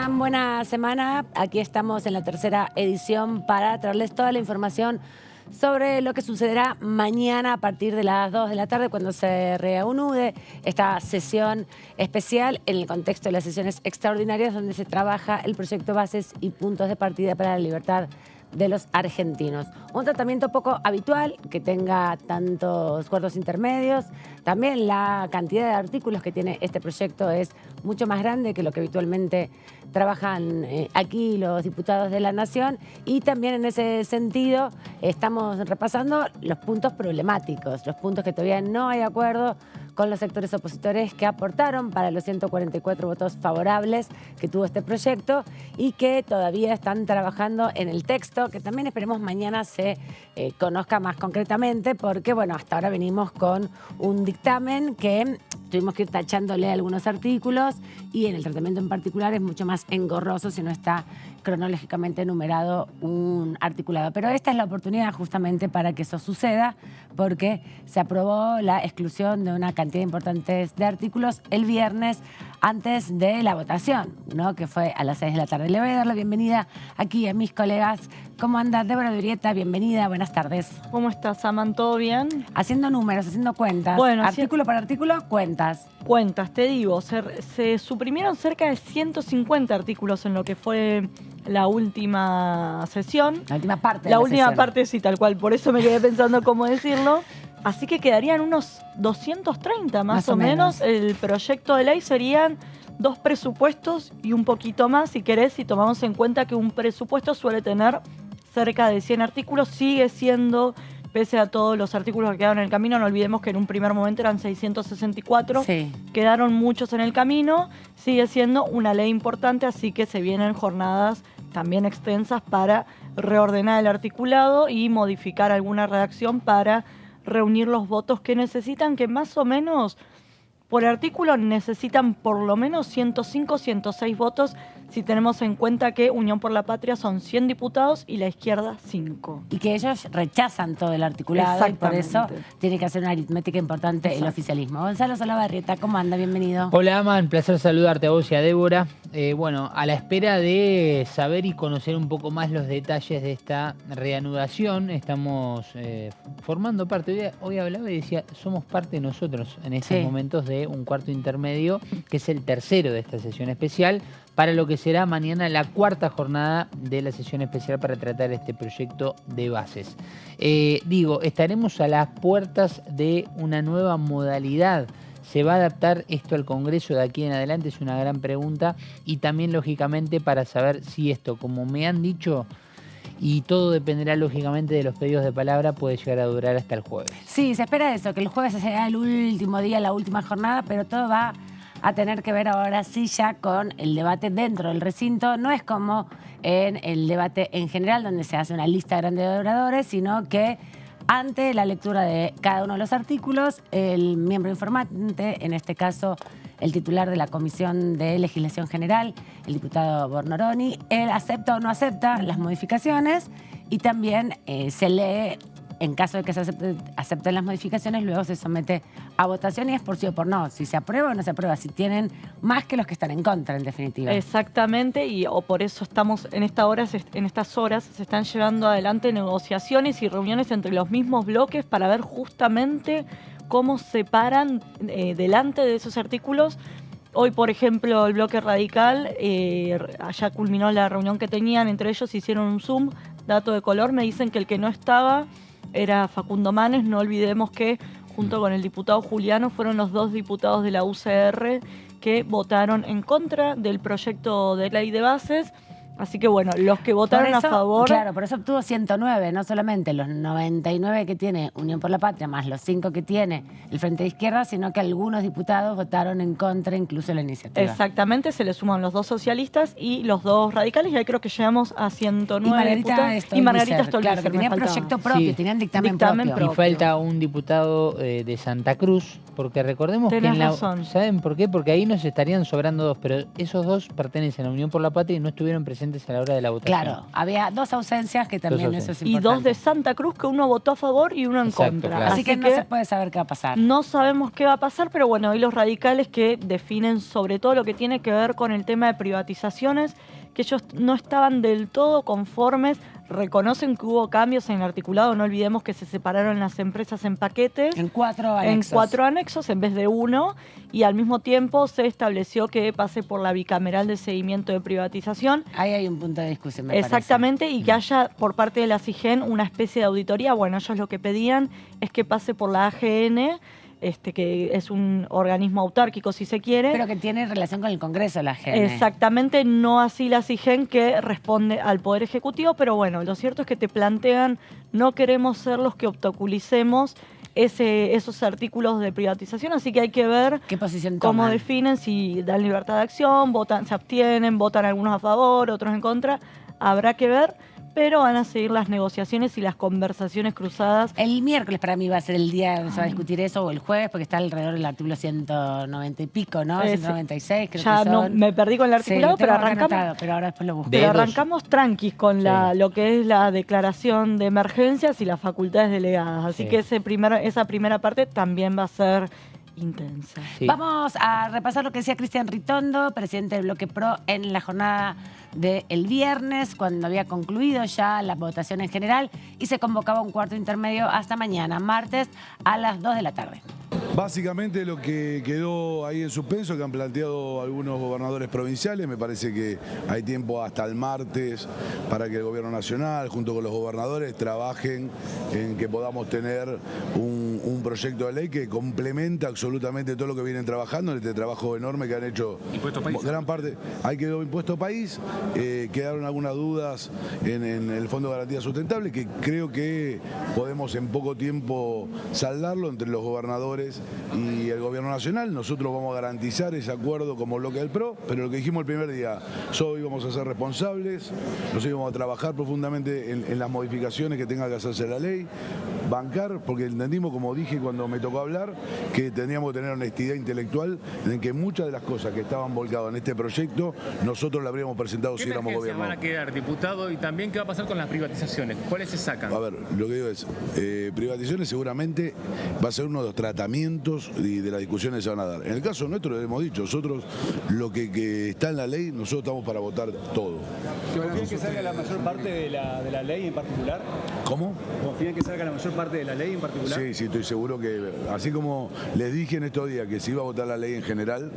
tengan buena semana. Aquí estamos en la tercera edición para traerles toda la información sobre lo que sucederá mañana a partir de las 2 de la tarde cuando se reanude esta sesión especial en el contexto de las sesiones extraordinarias donde se trabaja el proyecto Bases y Puntos de Partida para la Libertad de los argentinos. Un tratamiento poco habitual que tenga tantos cuartos intermedios. También la cantidad de artículos que tiene este proyecto es mucho más grande que lo que habitualmente trabajan aquí los diputados de la Nación, y también en ese sentido estamos repasando los puntos problemáticos, los puntos que todavía no hay acuerdo con los sectores opositores que aportaron para los 144 votos favorables que tuvo este proyecto y que todavía están trabajando en el texto, que también esperemos mañana se conozca más concretamente, porque bueno, hasta ahora venimos con un dictamen que tuvimos que ir tachándole algunos artículos y en el tratamiento en particular es mucho más engorroso si no está cronológicamente numerado un articulado. Pero esta es la oportunidad justamente para que eso suceda, porque se aprobó la exclusión de una cantidad importante de artículos el viernes antes de la votación, ¿no? Que fue a las 6 de la tarde. Le voy a dar la bienvenida aquí a mis colegas. ¿Cómo anda Débora Durieta? Bienvenida, buenas tardes. ¿Cómo estás, Aman? ¿Todo bien? Haciendo números, haciendo cuentas. Bueno, artículo por artículo, cuentas. Cuentas, te digo. Se suprimieron cerca de 150 artículos en lo que fue la última sesión. La última parte. La última parte, sí, tal cual. Por eso me quedé pensando cómo decirlo. Así que quedarían unos 230 más o menos. El proyecto de ley serían 2 presupuestos y un poquito más, si querés, si tomamos en cuenta que un presupuesto suele tener cerca de 100 artículos, sigue siendo, pese a todos los artículos que quedaron en el camino, no olvidemos que en un primer momento eran 664, sí. Quedaron muchos en el camino, sigue siendo una ley importante, así que se vienen jornadas también extensas para reordenar el articulado y modificar alguna redacción para reunir los votos que necesitan, que más o menos por artículo necesitan por lo menos 105, 106 votos, si tenemos en cuenta que Unión por la Patria son 100 diputados y la izquierda 5. Y que ellos rechazan todo el articulado y por eso tiene que hacer una aritmética importante el oficialismo. Gonzalo Solabarrieta, ¿cómo anda? Bienvenido. Hola, Aman, placer saludarte a vos y a Débora. Bueno, a la espera de saber y conocer un poco más los detalles de esta reanudación, estamos formando parte. Hoy hablaba y decía, somos parte nosotros en estos momentos de un cuarto intermedio, que es el tercero de esta sesión especial, para lo que será mañana la 4ª jornada de la sesión especial para tratar este proyecto de bases. Estaremos a las puertas de una nueva modalidad. ¿Se va a adaptar esto al Congreso de aquí en adelante? Es una gran pregunta. Y también, lógicamente, para saber si esto, como me han dicho, y todo dependerá, lógicamente, de los pedidos de palabra, puede llegar a durar hasta el jueves. Sí, se espera eso, que el jueves sea el último día, la última jornada, pero todo va a tener que ver ahora sí ya con el debate dentro del recinto. No es como en el debate en general, donde se hace una lista grande de oradores, sino que ante la lectura de cada uno de los artículos, el miembro informante, en este caso el titular de la Comisión de Legislación General, el diputado Bornoroni, él acepta o no acepta las modificaciones y también se lee. En caso de que se acepten las modificaciones, luego se somete a votación y es por sí o por no. Si se aprueba o no se aprueba, si tienen más que los que están en contra, en definitiva. Exactamente, y por eso estamos en estas horas se están llevando adelante negociaciones y reuniones entre los mismos bloques para ver justamente cómo separan delante de esos artículos. Hoy, por ejemplo, el bloque radical, allá culminó la reunión que tenían, entre ellos hicieron un Zoom, dato de color, me dicen que el que no estaba era Facundo Manes. No olvidemos que junto con el diputado Juliano fueron los 2 diputados de la UCR que votaron en contra del proyecto de ley de bases. Así que bueno, los que votaron a favor... Claro, por eso obtuvo 109, no solamente los 99 que tiene Unión por la Patria, más los 5 que tiene el Frente de Izquierda, sino que algunos diputados votaron en contra incluso de la iniciativa. Exactamente, se le suman los 2 socialistas y los 2 radicales, y ahí creo que llegamos a 109 diputados. Y Margarita Stolbizer, claro, que tenían proyecto propio, tenían dictamen propio. Y falta un diputado de Santa Cruz, porque recordemos que en la... ¿Saben por qué? Porque ahí nos estarían sobrando 2, pero esos 2 pertenecen a Unión por la Patria y no estuvieron presentes presentes a la hora de la votación. Claro, había 2 ausencias que también eso es Y importante. 2 de Santa Cruz que uno votó a favor y uno en Exacto, contra. claro. Así que no se puede saber qué va a pasar. No sabemos qué va a pasar, pero bueno, hoy los radicales que definen sobre todo lo que tiene que ver con el tema de privatizaciones, que ellos no estaban del todo conformes, reconocen que hubo cambios en el articulado, no olvidemos que se separaron las empresas en paquetes. En 4 anexos. En 4 anexos en vez de 1, y al mismo tiempo se estableció que pase por la bicameral de seguimiento de privatización. Ahí hay un punto de discusión, me Exactamente, y que haya por parte de la CIGEN una especie de auditoría. Bueno, ellos lo que pedían es que pase por la AGN, que es un organismo autárquico si se quiere. Pero que tiene relación con el Congreso la gente. Exactamente, no así la CIGEN, que responde al Poder Ejecutivo, pero bueno, lo cierto es que te plantean, no queremos ser los que obstaculicemos esos artículos de privatización, así que hay que ver ¿Qué posición cómo toman? definen, si dan libertad de acción, votan, se abstienen, votan algunos a favor, otros en contra, habrá que ver, pero van a seguir las negociaciones y las conversaciones cruzadas. El miércoles para mí va a ser el día donde se va a discutir eso, o el jueves, porque está alrededor del artículo 190 y pico, ¿no? 196, creo ya que son. No, me perdí con el articulado, Sí, lo tengo pero acá arrancamos. anotado, pero ahora después lo busco. Pero Dedos. arrancamos tranquis con lo que es la declaración de emergencias y las facultades delegadas. Así Sí. que esa primera parte también va a ser intensa. Sí. Vamos a repasar lo que decía Cristian Ritondo, presidente del Bloque PRO, en la jornada del viernes, cuando había concluido ya la votación en general y se convocaba un cuarto intermedio hasta mañana, martes, a las 2 de la tarde. Básicamente lo que quedó ahí en suspenso, que han planteado algunos gobernadores provinciales, me parece que hay tiempo hasta el martes para que el gobierno nacional, junto con los gobernadores, trabajen en que podamos tener un proyecto de ley que complementa absolutamente todo lo que vienen trabajando, en este trabajo enorme que han hecho gran parte. Ahí quedó impuesto país, quedaron algunas dudas en el Fondo de Garantía Sustentable, que creo que podemos en poco tiempo saldarlo entre los gobernadores y el gobierno nacional. Nosotros vamos a garantizar ese acuerdo como bloque del PRO, pero lo que dijimos el primer día, hoy vamos a ser responsables, nosotros íbamos a trabajar profundamente en las modificaciones que tenga que hacerse la ley, bancar, porque entendimos, como dije cuando me tocó hablar, que teníamos que tener honestidad intelectual en que muchas de las cosas que estaban volcadas en este proyecto, nosotros la habríamos presentado si éramos gobierno. ¿Qué van a quedar, diputado? Y también, ¿qué va a pasar con las privatizaciones? ¿Cuáles se sacan? A ver, lo que digo es, privatizaciones seguramente va a ser uno de los tratamientos y de las discusiones que se van a dar. En el caso nuestro, lo hemos dicho, nosotros lo que está en la ley, nosotros estamos para votar todo. ¿Confían que salga la mayor parte de la ley en particular? ¿Cómo? ¿Confían que salga la mayor parte de la ley en particular? Sí, estoy seguro que, así como les dije en estos días que se iba a votar la ley en general,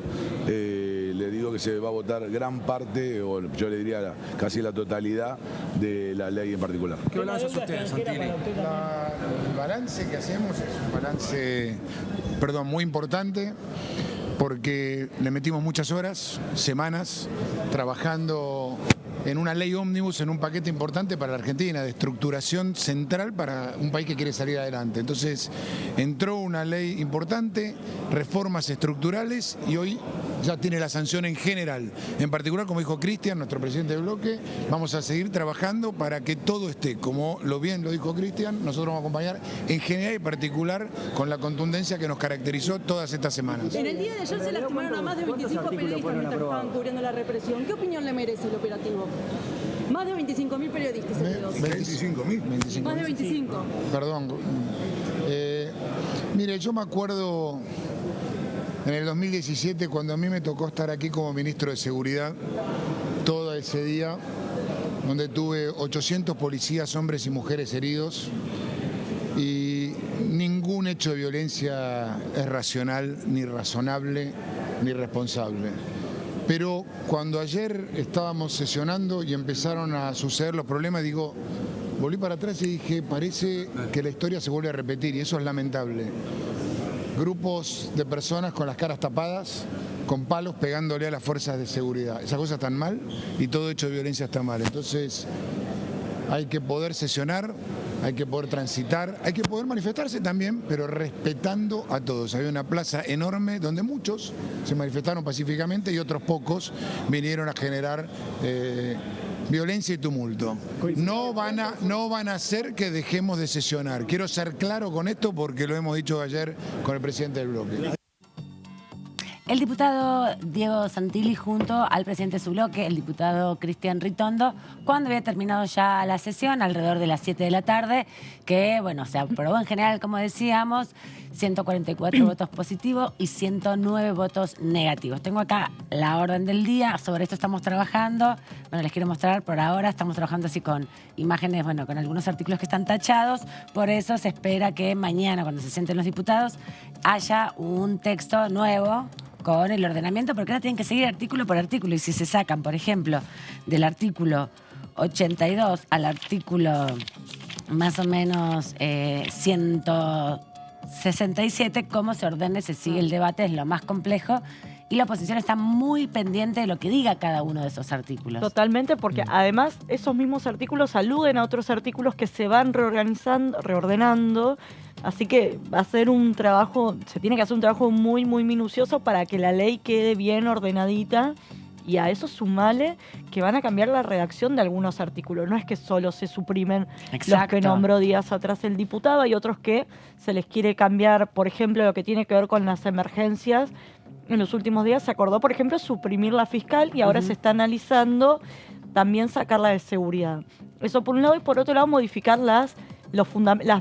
le digo que se va a votar gran parte, o yo le diría casi la totalidad de la ley en particular. ¿Qué balance hace usted, Santini? El balance que hacemos es un balance, muy importante, porque le metimos muchas horas, semanas, trabajando en una ley ómnibus, en un paquete importante para la Argentina, de estructuración central para un país que quiere salir adelante. Entonces, entró una ley importante, reformas estructurales, y hoy ya tiene la sanción en general. En particular, como dijo Cristian, nuestro presidente del bloque, vamos a seguir trabajando para que todo esté, como bien lo dijo Cristian, nosotros vamos a acompañar en general y particular con la contundencia que nos caracterizó todas estas semanas. En el día de ayer se lastimaron a más de 25 periodistas mientras estaban cubriendo la represión. ¿Qué opinión le merece el operativo? Más de 25.000 periodistas heridos. 25.000. Más de 25. Perdón. Mire, yo me acuerdo en el 2017, cuando a mí me tocó estar aquí como ministro de Seguridad, todo ese día, donde tuve 800 policías, hombres y mujeres heridos, y ningún hecho de violencia es racional, ni razonable, ni responsable. Pero cuando ayer estábamos sesionando y empezaron a suceder los problemas, volví para atrás y dije, parece que la historia se vuelve a repetir, y eso es lamentable. Grupos de personas con las caras tapadas, con palos, pegándole a las fuerzas de seguridad. Esas cosas están mal y todo hecho de violencia está mal. Entonces hay que poder sesionar, hay que poder transitar, hay que poder manifestarse también, pero respetando a todos. Había una plaza enorme donde muchos se manifestaron pacíficamente y otros pocos vinieron a generar violencia y tumulto. No van a hacer que dejemos de sesionar. Quiero ser claro con esto porque lo hemos dicho ayer con el presidente del bloque. El diputado Diego Santilli junto al presidente de su bloque, el diputado Cristian Ritondo, cuando había terminado ya la sesión, alrededor de las 7 de la tarde, que, bueno, se aprobó en general, como decíamos, 144 votos positivos y 109 votos negativos. Tengo acá la orden del día, sobre esto estamos trabajando. Bueno, les quiero mostrar, por ahora estamos trabajando así con imágenes, bueno, con algunos artículos que están tachados, por eso se espera que mañana, cuando se sienten los diputados, haya un texto nuevo con el ordenamiento, porque ahora tienen que seguir artículo por artículo, y si se sacan, por ejemplo, del artículo 82 al artículo más o menos 167, cómo se ordene, se sigue el debate, es lo más complejo, y la oposición está muy pendiente de lo que diga cada uno de esos artículos. Totalmente, porque además esos mismos artículos aluden a otros artículos que se van reordenando, así que va a ser un trabajo, se tiene que hacer un trabajo muy, muy minucioso para que la ley quede bien ordenadita. Y a eso sumale que van a cambiar la redacción de algunos artículos. No es que solo se suprimen los que nombró días atrás el diputado, hay otros que se les quiere cambiar, por ejemplo, lo que tiene que ver con las emergencias. En los últimos días se acordó, por ejemplo, suprimir la fiscal y ahora se está analizando también sacarla de seguridad. Eso por un lado, y por otro lado modificar las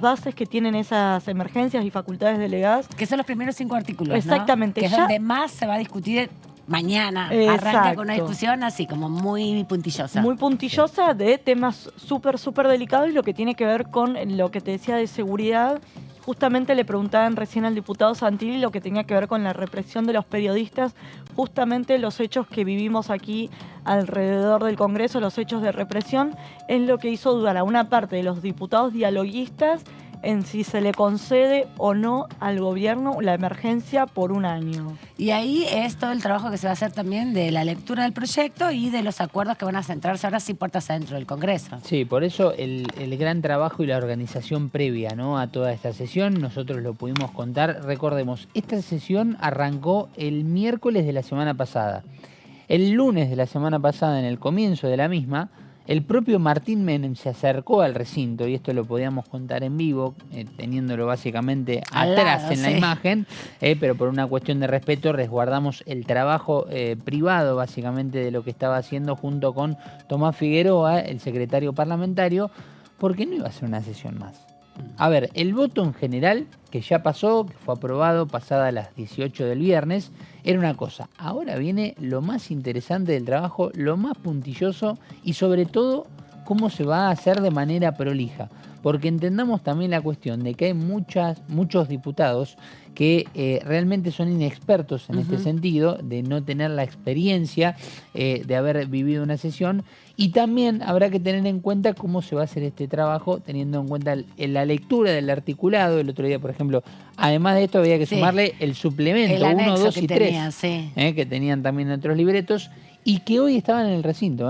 bases que tienen esas emergencias y facultades delegadas. Que son los primeros 5 artículos, exactamente, ¿no? Que es donde más se va a discutir mañana. Arranca con una discusión así como muy puntillosa. Muy puntillosa de temas súper, súper delicados, y lo que tiene que ver con lo que te decía de seguridad. Justamente le preguntaban recién al diputado Santilli lo que tenía que ver con la represión de los periodistas, justamente los hechos que vivimos aquí alrededor del Congreso, los hechos de represión, es lo que hizo dudar a una parte de los diputados dialoguistas en si se le concede o no al gobierno la emergencia por un año. Y ahí es todo el trabajo que se va a hacer también de la lectura del proyecto y de los acuerdos que van a centrarse ahora sí puertas adentro del Congreso. Sí, por eso el gran trabajo y la organización previa, ¿no?, a toda esta sesión. Nosotros lo pudimos contar. Recordemos, esta sesión arrancó el miércoles de la semana pasada. El lunes de la semana pasada, en el comienzo de la misma, el propio Martín Menem se acercó al recinto, y esto lo podíamos contar en vivo, teniéndolo básicamente atrás en la imagen, pero por una cuestión de respeto resguardamos el trabajo privado básicamente de lo que estaba haciendo junto con Tomás Figueroa, el secretario parlamentario, porque no iba a ser una sesión más. A ver, el voto en general, que ya pasó, que fue aprobado pasada las 18 del viernes, era una cosa. Ahora viene lo más interesante del trabajo, lo más puntilloso y sobre todo cómo se va a hacer de manera prolija. Porque entendamos también la cuestión de que hay muchos diputados que realmente son inexpertos en este sentido, de no tener la experiencia de haber vivido una sesión, y también habrá que tener en cuenta cómo se va a hacer este trabajo, teniendo en cuenta la lectura del articulado. El otro día, por ejemplo, además de esto había que sumarle el suplemento 1, 2 y 3, que tenían también otros libretos, y que hoy estaban en el recinto.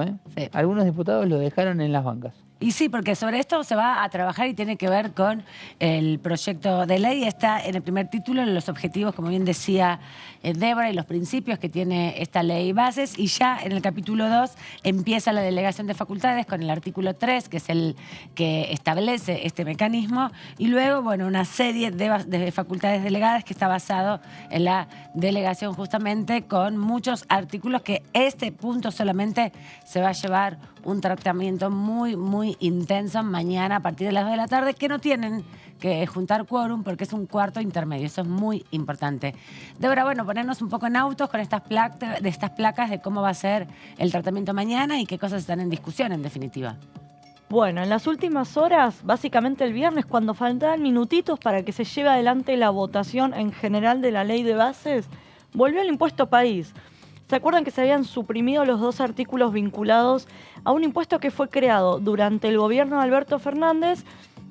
Algunos diputados lo dejaron en las bancas. Y sí, porque sobre esto se va a trabajar y tiene que ver con el proyecto de ley. Está en el primer título, los objetivos, como bien decía Débora, y los principios que tiene esta ley bases. Y ya en el capítulo 2 empieza la delegación de facultades con el artículo 3, que es el que establece este mecanismo. Y luego, bueno, una serie de facultades delegadas que está basado en la delegación justamente, con muchos artículos que este punto solamente se va a llevar un tratamiento muy, muy intenso mañana a partir de las 2 de la tarde, que no tienen que juntar quórum porque es un cuarto intermedio. Eso es muy importante. Débora, bueno, ponernos un poco en autos con estas placas de cómo va a ser el tratamiento mañana y qué cosas están en discusión, en definitiva. Bueno, en las últimas horas, básicamente el viernes, cuando faltaban minutitos para que se lleve adelante la votación en general de la ley de bases, volvió el impuesto país. ¿Se acuerdan que se habían suprimido los 2 artículos vinculados a un impuesto que fue creado durante el gobierno de Alberto Fernández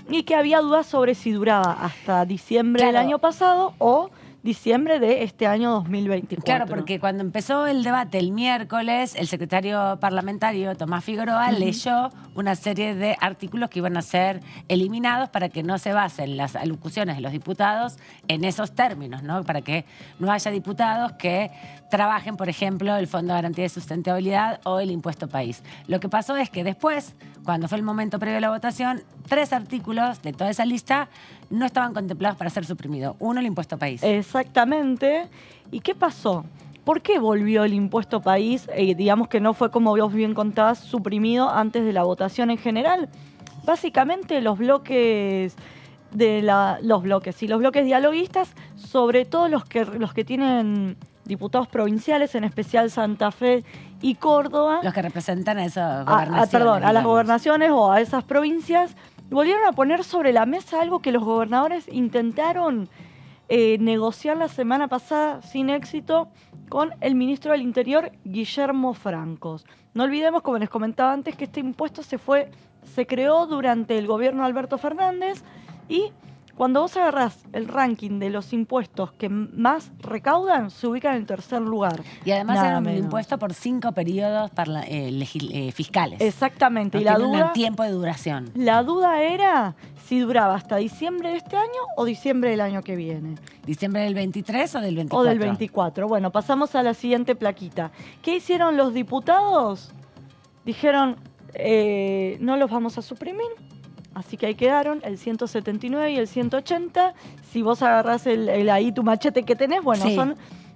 y que había dudas sobre si duraba hasta diciembre del año pasado o diciembre de este año 2024? Claro, porque cuando empezó el debate el miércoles, el secretario parlamentario Tomás Figueroa leyó una serie de artículos que iban a ser eliminados para que no se basen las alocuciones de los diputados en esos términos, ¿no? Para que no haya diputados que trabajen, por ejemplo, el Fondo de Garantía de Sustentabilidad o el Impuesto País. Lo que pasó es que después, cuando fue el momento previo a la votación, 3 artículos de toda esa lista no estaban contemplados para ser suprimidos. Uno, el Impuesto País. Exactamente. ¿Y qué pasó? ¿Por qué volvió el impuesto país? Digamos que no fue, como vos bien contabas, suprimido antes de la votación en general. Básicamente los bloques los bloques dialoguistas, sobre todo los que tienen diputados provinciales, en especial Santa Fe y Córdoba. Los que representan a esas gobernaciones. A las gobernaciones o a esas provincias, volvieron a poner sobre la mesa algo que los gobernadores intentaron negociar la semana pasada sin éxito con el ministro del Interior, Guillermo Francos. No olvidemos, como les comentaba antes, que este impuesto se creó durante el gobierno de Alberto Fernández, y cuando vos agarrás el ranking de los impuestos que más recaudan, se ubican en el tercer lugar. Y además era un impuesto por 5 periodos fiscales. Exactamente. No y la tiene duda, un tiempo de duración. La duda era si duraba hasta diciembre de este año o diciembre del año que viene. ¿Diciembre del 23 o del 24? O del 24. Bueno, pasamos a la siguiente plaquita. ¿Qué hicieron los diputados? Dijeron, no los vamos a suprimir. Así que ahí quedaron el 179 y el 180. Si vos agarrás ahí tu machete que tenés, bueno, sí, son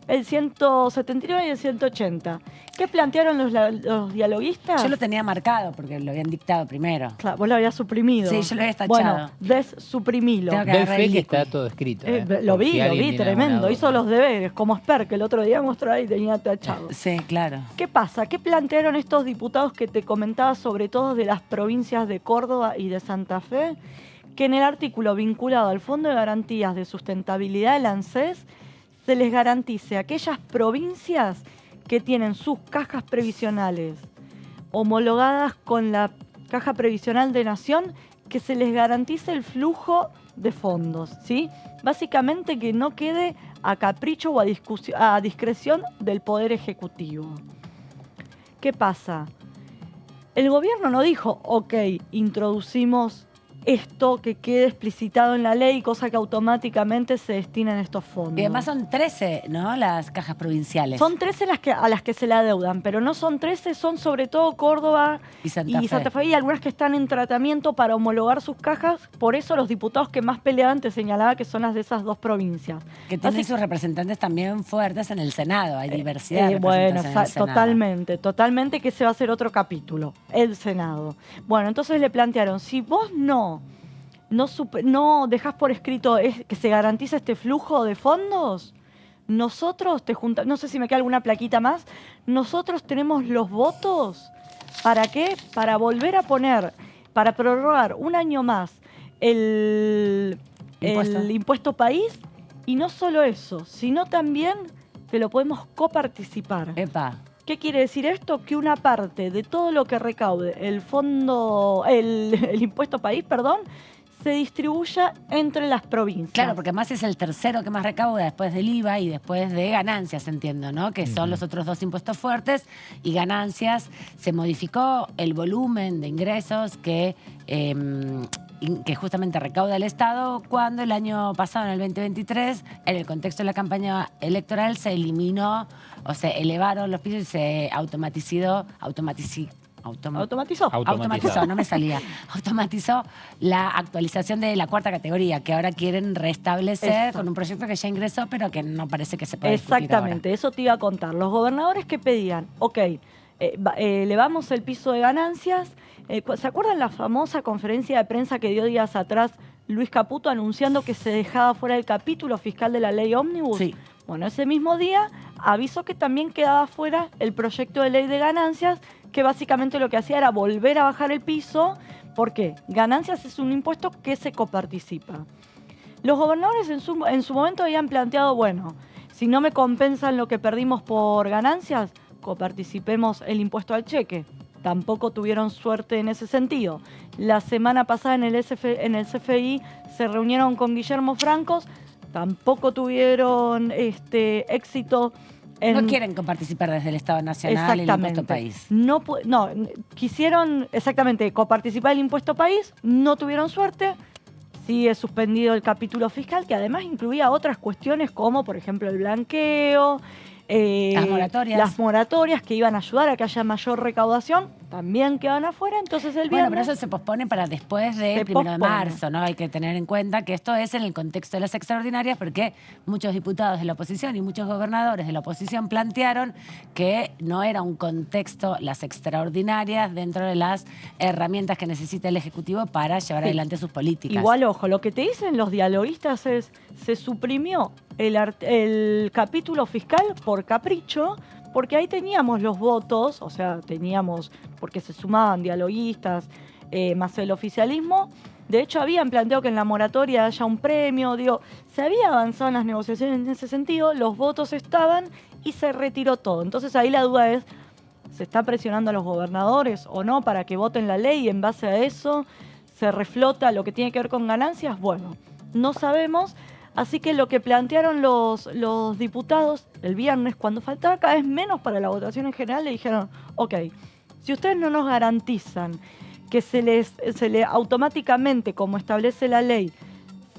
el 179 y el 180. ¿Qué plantearon los dialoguistas? Yo lo tenía marcado porque lo habían dictado primero. Claro, vos lo habías suprimido. Sí, yo lo había tachado. Bueno, desuprimilo. Doy fe que está todo escrito. Lo vi, tremendo. Hizo los deberes, como Esper, que el otro día mostró ahí y tenía tachado. Sí, claro. ¿Qué pasa? ¿Qué plantearon estos diputados que te comentaba, sobre todo de las provincias de Córdoba y de Santa Fe? Que en el artículo vinculado al Fondo de Garantías de Sustentabilidad del ANSES se les garantice a aquellas provincias que tienen sus cajas previsionales homologadas con la Caja Previsional de Nación, que se les garantice el flujo de fondos, ¿sí? Básicamente que no quede a capricho o a discreción del Poder Ejecutivo. ¿Qué pasa? El gobierno no dijo, ok, introducimos esto que quede explicitado en la ley, cosa que automáticamente se destinan estos fondos. Y además son 13, ¿no? Las cajas provinciales. Son 13 a las que se le adeudan, pero no son 13, son sobre todo Córdoba y Santa Fe, y algunas que están en tratamiento para homologar sus cajas. Por eso los diputados que más peleaban te señalaba que son las de esas dos provincias. Que tienen sus representantes también fuertes en el Senado, hay diversidad de representantes en el Senado. Totalmente, que ese va a ser otro capítulo, el Senado. Bueno, entonces le plantearon, si vos no dejás por escrito que se garantiza este flujo de fondos, nosotros te juntamos, no sé si me queda alguna plaquita más, nosotros tenemos los votos, ¿para qué? Para volver a poner, para prorrogar un año más el impuesto país, y no solo eso, sino también te lo podemos coparticipar. Epa. ¿Qué quiere decir esto? Que una parte de todo lo que recaude el impuesto país, se distribuya entre las provincias. Claro, porque además es el tercero que más recauda después del IVA y después de ganancias, entiendo, ¿no? Que son los otros dos impuestos fuertes, y ganancias. Se modificó el volumen de ingresos que justamente recauda el Estado, cuando el año pasado, en el 2023, en el contexto de la campaña electoral, se eliminó, o se elevaron los pisos y se automatizó, no me salía. Automatizó la actualización de la cuarta categoría, que ahora quieren restablecer con un proyecto que ya ingresó, pero que no parece que se pueda discutir Exactamente, ahora. Eso te iba a contar. Los gobernadores que pedían, elevamos el piso de ganancias. ¿Se acuerdan la famosa conferencia de prensa que dio días atrás Luis Caputo anunciando que se dejaba fuera el capítulo fiscal de la ley Ómnibus? Sí. Bueno, ese mismo día avisó que también quedaba fuera el proyecto de ley de ganancias, que básicamente lo que hacía era volver a bajar el piso. ¿Por qué? Ganancias es un impuesto que se coparticipa. Los gobernadores en su momento habían planteado, bueno, si no me compensan lo que perdimos por ganancias, coparticipemos el impuesto al cheque. Tampoco tuvieron suerte en ese sentido. La semana pasada en el CFI se reunieron con Guillermo Francos, tampoco tuvieron éxito. No quieren coparticipar desde el Estado Nacional el impuesto país. No, quisieron exactamente coparticipar el impuesto país, no tuvieron suerte. Sigue suspendido el capítulo fiscal, que además incluía otras cuestiones como, por ejemplo, el blanqueo, las moratorias que iban a ayudar a que haya mayor recaudación. también quedan afuera, entonces el Bueno, viernes... pero eso se pospone para después del 1 de marzo, ¿no? Hay que tener en cuenta que esto es en el contexto de las extraordinarias, porque muchos diputados de la oposición y muchos gobernadores de la oposición plantearon que no era un contexto las extraordinarias dentro de las herramientas que necesita el Ejecutivo para llevar adelante sus políticas. Igual, ojo, lo que te dicen los dialoguistas es, se suprimió el capítulo fiscal por capricho, porque ahí teníamos los votos, o sea, teníamos, porque se sumaban dialoguistas, más el oficialismo. De hecho, habían planteado que en la moratoria haya un premio, digo, se había avanzado en las negociaciones en ese sentido, los votos estaban y se retiró todo. Entonces ahí la duda es, ¿se está presionando a los gobernadores o no para que voten la ley y en base a eso se reflota lo que tiene que ver con ganancias? Bueno, no sabemos. Así que lo que plantearon los diputados el viernes, cuando faltaba cada vez menos para la votación en general, le dijeron, ok, si ustedes no nos garantizan que se le automáticamente, como establece la ley,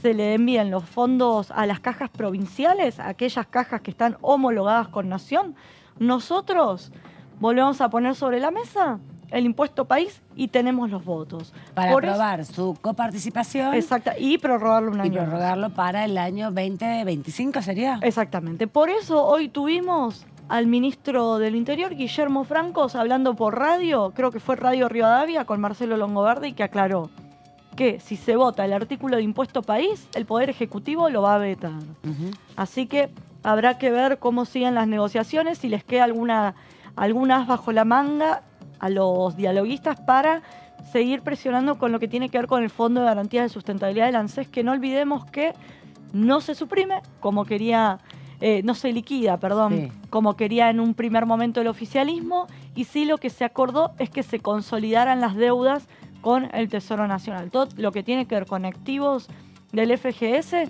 se le envíen los fondos a las cajas provinciales, aquellas cajas que están homologadas con Nación, nosotros volvemos a poner sobre la mesa el impuesto país y tenemos los votos. Para aprobar su coparticipación. Exacto, y prorrogarlo un año. Y prorrogarlo para el año 2025, ¿sería? Exactamente. Por eso hoy tuvimos al ministro del Interior, Guillermo Francos, hablando por radio, creo que fue Radio Rivadavia, con Marcelo Longobardi, que aclaró que si se vota el artículo de impuesto país, el Poder Ejecutivo lo va a vetar. Así que habrá que ver cómo siguen las negociaciones, si les queda algunas bajo la manga a los dialoguistas para seguir presionando con lo que tiene que ver con el Fondo de Garantía de Sustentabilidad del ANSES, que no olvidemos que no se suprime, como quería, no se liquida, perdón, como quería en un primer momento el oficialismo, y sí lo que se acordó es que se consolidaran las deudas con el Tesoro Nacional. Todo lo que tiene que ver con activos del FGS.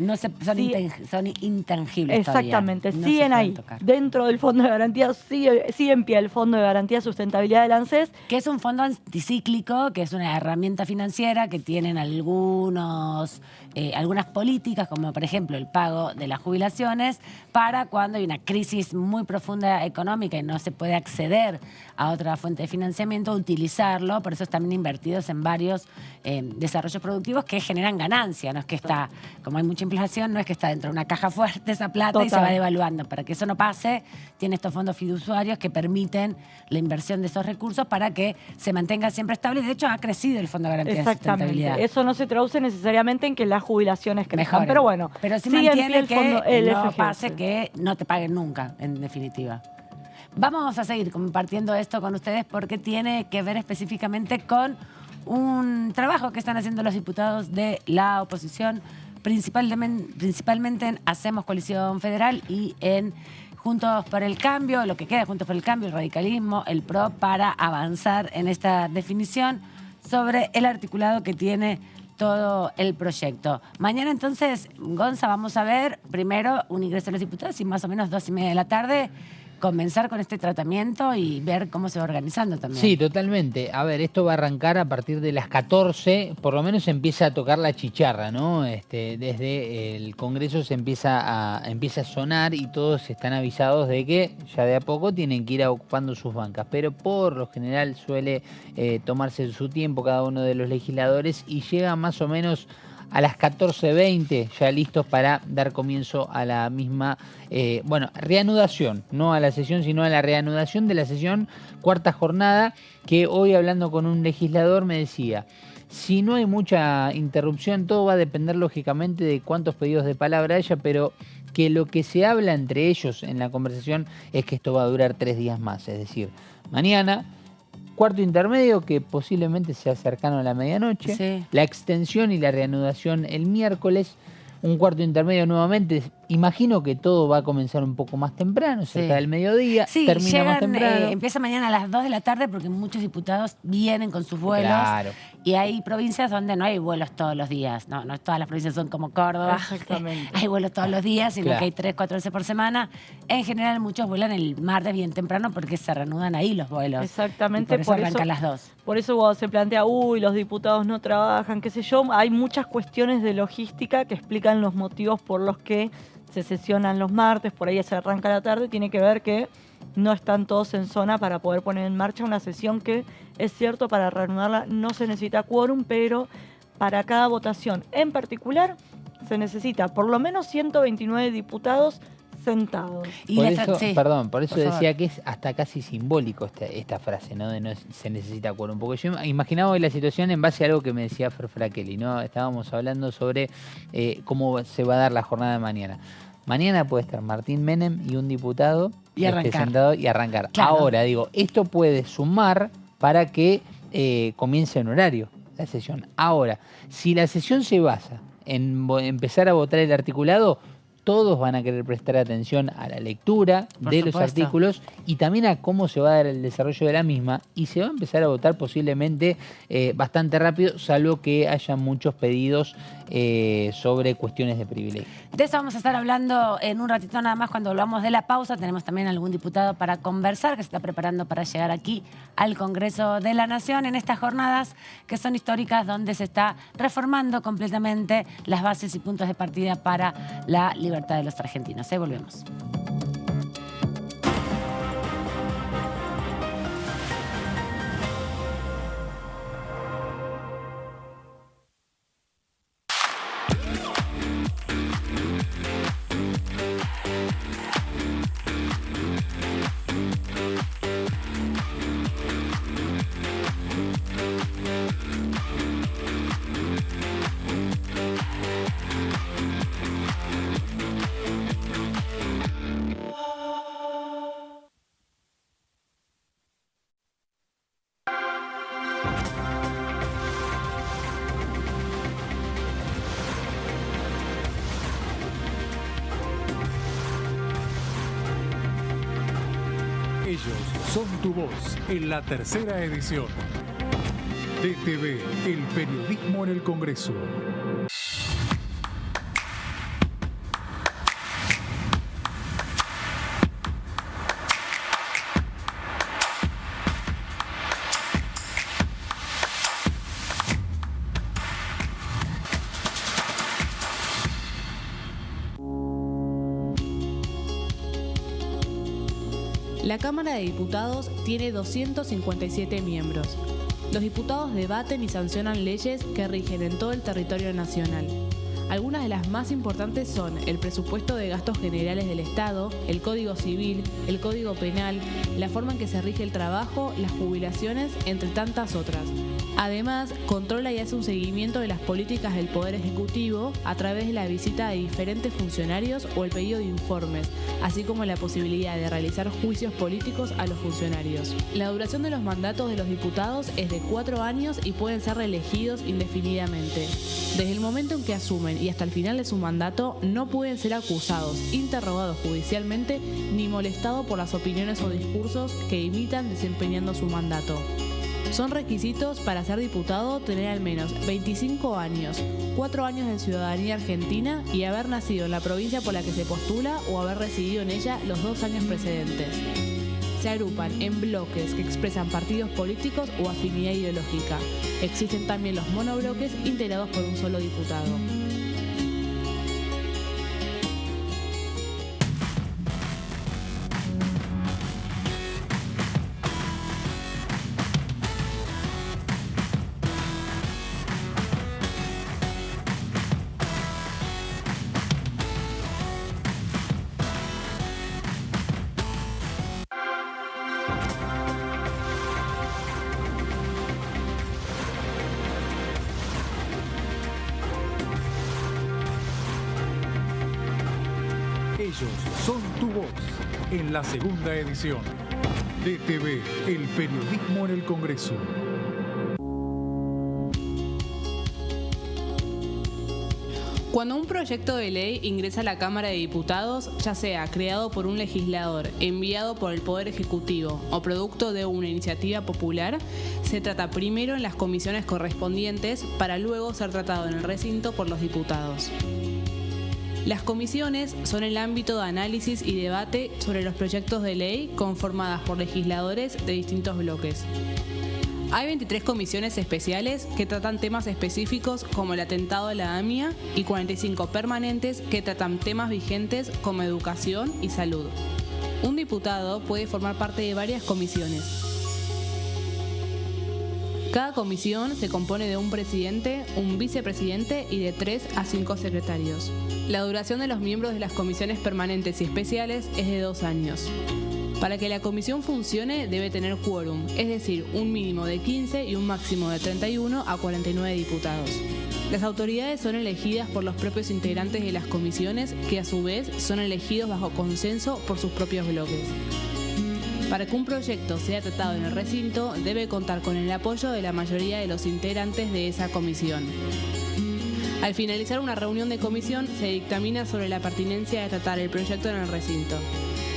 Son intangibles. Exactamente, todavía. siguen ahí. Dentro del Fondo de Garantía, sigue en pie el Fondo de Garantía de Sustentabilidad del ANSES. Que es un fondo anticíclico, que es una herramienta financiera que tienen algunas políticas, como por ejemplo el pago de las jubilaciones, para cuando hay una crisis muy profunda económica y no se puede acceder a otra fuente de financiamiento, utilizarlo. Por eso están invertidos en varios desarrollos productivos que generan ganancia. No es que está, como hay mucha inflación, no es que está dentro de una caja fuerte esa plata y se va devaluando. Para que eso no pase, tiene estos fondos fiduciarios que permiten la inversión de esos recursos para que se mantenga siempre estable. De hecho, ha crecido el Fondo de Garantía de Sustentabilidad. Eso no se traduce necesariamente en que las jubilaciones crezcan. Mejoren. Pero bueno, pero sí mantiene el que fondo, el no FGS. pase que no te paguen nunca, en definitiva. Vamos a seguir compartiendo esto con ustedes porque tiene que ver específicamente con un trabajo que están haciendo los diputados de la oposición, principalmente en Hacemos Coalición Federal y en Juntos por el Cambio, lo que queda Juntos por el Cambio, el radicalismo, el PRO, para avanzar en esta definición sobre el articulado que tiene todo el proyecto. Mañana entonces, Gonza, vamos a ver primero un ingreso de los diputados y más o menos 2:30 de la tarde comenzar con este tratamiento y ver cómo se va organizando también. Sí, totalmente. A ver, esto va a arrancar a partir de las 14, por lo menos empieza a tocar la chicharra, ¿no? Desde el Congreso se empieza a sonar y todos están avisados de que ya de a poco tienen que ir ocupando sus bancas, pero por lo general suele tomarse su tiempo cada uno de los legisladores y llega más o menos a las 14:20 ya listos para dar comienzo a la misma, reanudación, no a la sesión, sino a la reanudación de la sesión, cuarta jornada, que hoy hablando con un legislador me decía, si no hay mucha interrupción, todo va a depender lógicamente de cuántos pedidos de palabra haya, pero que lo que se habla entre ellos en la conversación es que esto va a durar 3 días más, es decir, mañana, cuarto intermedio que posiblemente sea cercano a la medianoche, sí. La extensión y la reanudación el miércoles, un cuarto intermedio nuevamente. Imagino que todo va a comenzar un poco más temprano, cerca del mediodía, termina más temprano. Empieza mañana a las 2 de la tarde porque muchos diputados vienen con sus vuelos. Claro. Y hay provincias donde no hay vuelos todos los días. No todas las provincias son como Córdoba. Exactamente. Hay vuelos todos los días, sino Claro. que hay 3, 4 veces por semana. En general muchos vuelan el martes bien temprano porque se reanudan ahí los vuelos. Exactamente. Y por eso arrancan las 2. Por eso cuando se plantea, los diputados no trabajan, qué sé yo, hay muchas cuestiones de logística que explican los motivos por los que se sesionan los martes, por ahí se arranca la tarde, tiene que ver que no están todos en zona para poder poner en marcha una sesión que Es cierto, para reanudarla no se necesita quórum, pero para cada votación en particular se necesita por lo menos 129 diputados sentados. Y Por la- eso, sí. perdón, por eso Por favor. decía que es hasta casi simbólico esta frase, ¿no? De no se necesita quórum. Porque yo imaginaba hoy la situación en base a algo que me decía Fer Frakelli, ¿no? Estábamos hablando sobre cómo se va a dar la jornada de mañana. Mañana puede estar Martín Menem y un diputado Y arrancar. sentado y arrancar. Claro. Ahora, digo, esto puede sumar para que comience en horario la sesión. Ahora, si la sesión se basa en empezar a votar el articulado, todos van a querer prestar atención a la lectura Por de los supuesto. artículos y también a cómo se va a dar el desarrollo de la misma, y se va a empezar a votar posiblemente bastante rápido, salvo que haya muchos pedidos sobre cuestiones de privilegio. De eso vamos a estar hablando en un ratito nada más cuando volvamos de la pausa. Tenemos también algún diputado para conversar que se está preparando para llegar aquí al Congreso de la Nación en estas jornadas que son históricas, donde se está reformando completamente las bases y puntos de partida para la libertad de los argentinos. Volvemos. Ellos son tu voz en la tercera edición. DTV, el periodismo en el Congreso. La Cámara de Diputados tiene 257 miembros. Los diputados debaten y sancionan leyes que rigen en todo el territorio nacional. Algunas de las más importantes son el presupuesto de gastos generales del Estado, el Código Civil, el Código Penal, la forma en que se rige el trabajo, las jubilaciones, entre tantas otras. Además, controla y hace un seguimiento de las políticas del Poder Ejecutivo a través de la visita de diferentes funcionarios o el pedido de informes, así como la posibilidad de realizar juicios políticos a los funcionarios. La duración de los mandatos de los diputados es de 4 años y pueden ser reelegidos indefinidamente. Desde el momento en que asumen y hasta el final de su mandato, no pueden ser acusados, interrogados judicialmente ni molestados por las opiniones o discursos que imitan desempeñando su mandato. Son requisitos para ser diputado tener al menos 25 años, 4 años de ciudadanía argentina y haber nacido en la provincia por la que se postula o haber residido en ella los 2 años precedentes. Se agrupan en bloques que expresan partidos políticos o afinidad ideológica. Existen también los monobloques integrados por un solo diputado. Ellos son tu voz en la segunda edición. DTV, el periodismo en el Congreso. Cuando un proyecto de ley ingresa a la Cámara de Diputados, ya sea creado por un legislador, enviado por el Poder Ejecutivo o producto de una iniciativa popular, se trata primero en las comisiones correspondientes para luego ser tratado en el recinto por los diputados. Las comisiones son el ámbito de análisis y debate sobre los proyectos de ley conformadas por legisladores de distintos bloques. Hay 23 comisiones especiales que tratan temas específicos como el atentado de la AMIA y 45 permanentes que tratan temas vigentes como educación y salud. Un diputado puede formar parte de varias comisiones. Cada comisión se compone de un presidente, un vicepresidente y de 3 a 5 secretarios. La duración de los miembros de las comisiones permanentes y especiales es de 2 años. Para que la comisión funcione debe tener quórum, es decir, un mínimo de 15 y un máximo de 31 a 49 diputados. Las autoridades son elegidas por los propios integrantes de las comisiones, que a su vez son elegidos bajo consenso por sus propios bloques. Para que un proyecto sea tratado en el recinto, debe contar con el apoyo de la mayoría de los integrantes de esa comisión. Al finalizar una reunión de comisión, se dictamina sobre la pertinencia de tratar el proyecto en el recinto.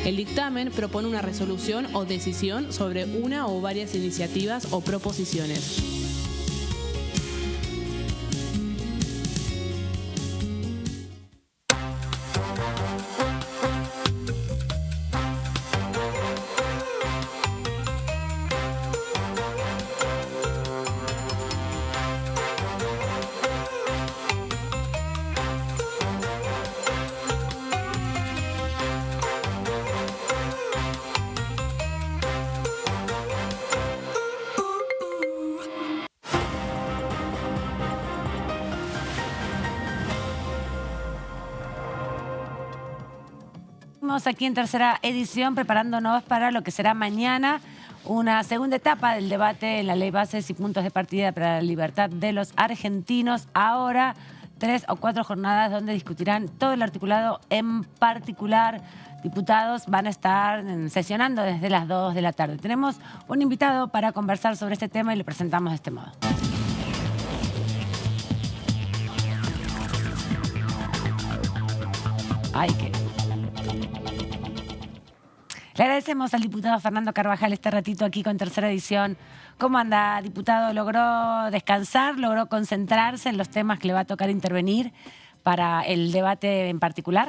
El dictamen propone una resolución o decisión sobre una o varias iniciativas o proposiciones. Aquí en tercera edición, preparándonos para lo que será mañana una segunda etapa del debate en la Ley Bases y Puntos de Partida para la Libertad de los Argentinos. Ahora 3 o 4 jornadas donde discutirán todo el articulado. En particular, diputados van a estar sesionando desde las 2 de la tarde. Tenemos un invitado para conversar sobre este tema y lo presentamos de este modo. Ay, qué... Le agradecemos al diputado Fernando Carvajal este ratito aquí con tercera edición. ¿Cómo anda, diputado? ¿Logró descansar? ¿Logró concentrarse en los temas que le va a tocar intervenir para el debate en particular?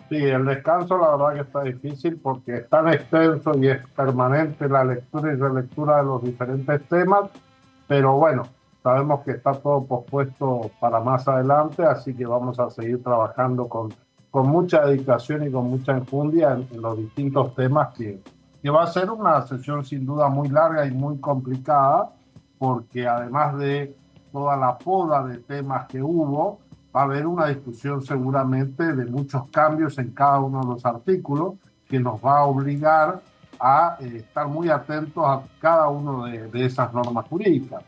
Sí, el descanso la verdad que está difícil porque es tan extenso y es permanente la lectura y relectura de los diferentes temas, pero bueno, sabemos que está todo pospuesto para más adelante, así que vamos a seguir trabajando con mucha dedicación y con mucha enjundia en los distintos temas que va a ser una sesión sin duda muy larga y muy complicada, porque además de toda la poda de temas que hubo, va a haber una discusión seguramente de muchos cambios en cada uno de los artículos que nos va a obligar a estar muy atentos a cada uno de esas normas jurídicas.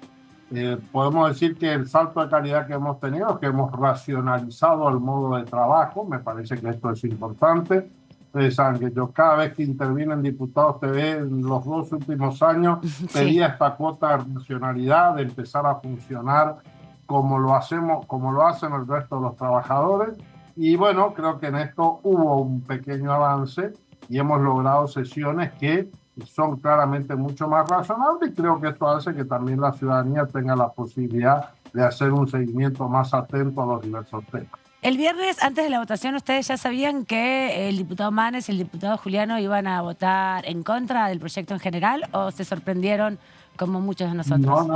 Podemos decir que el salto de calidad que hemos tenido es que hemos racionalizado el modo de trabajo. Me parece que esto es importante. Ustedes saben que yo cada vez que intervino en Diputados TV en los 2 últimos años pedía esta cuota de racionalidad, de empezar a funcionar como lo hacen el resto de los trabajadores. Y bueno, creo que en esto hubo un pequeño avance y hemos logrado sesiones que son claramente mucho más razonables, y creo que esto hace que también la ciudadanía tenga la posibilidad de hacer un seguimiento más atento a los diversos temas. El viernes, antes de la votación, ¿ustedes ya sabían que el diputado Manes y el diputado Juliano iban a votar en contra del proyecto en general, o se sorprendieron como muchos de nosotros?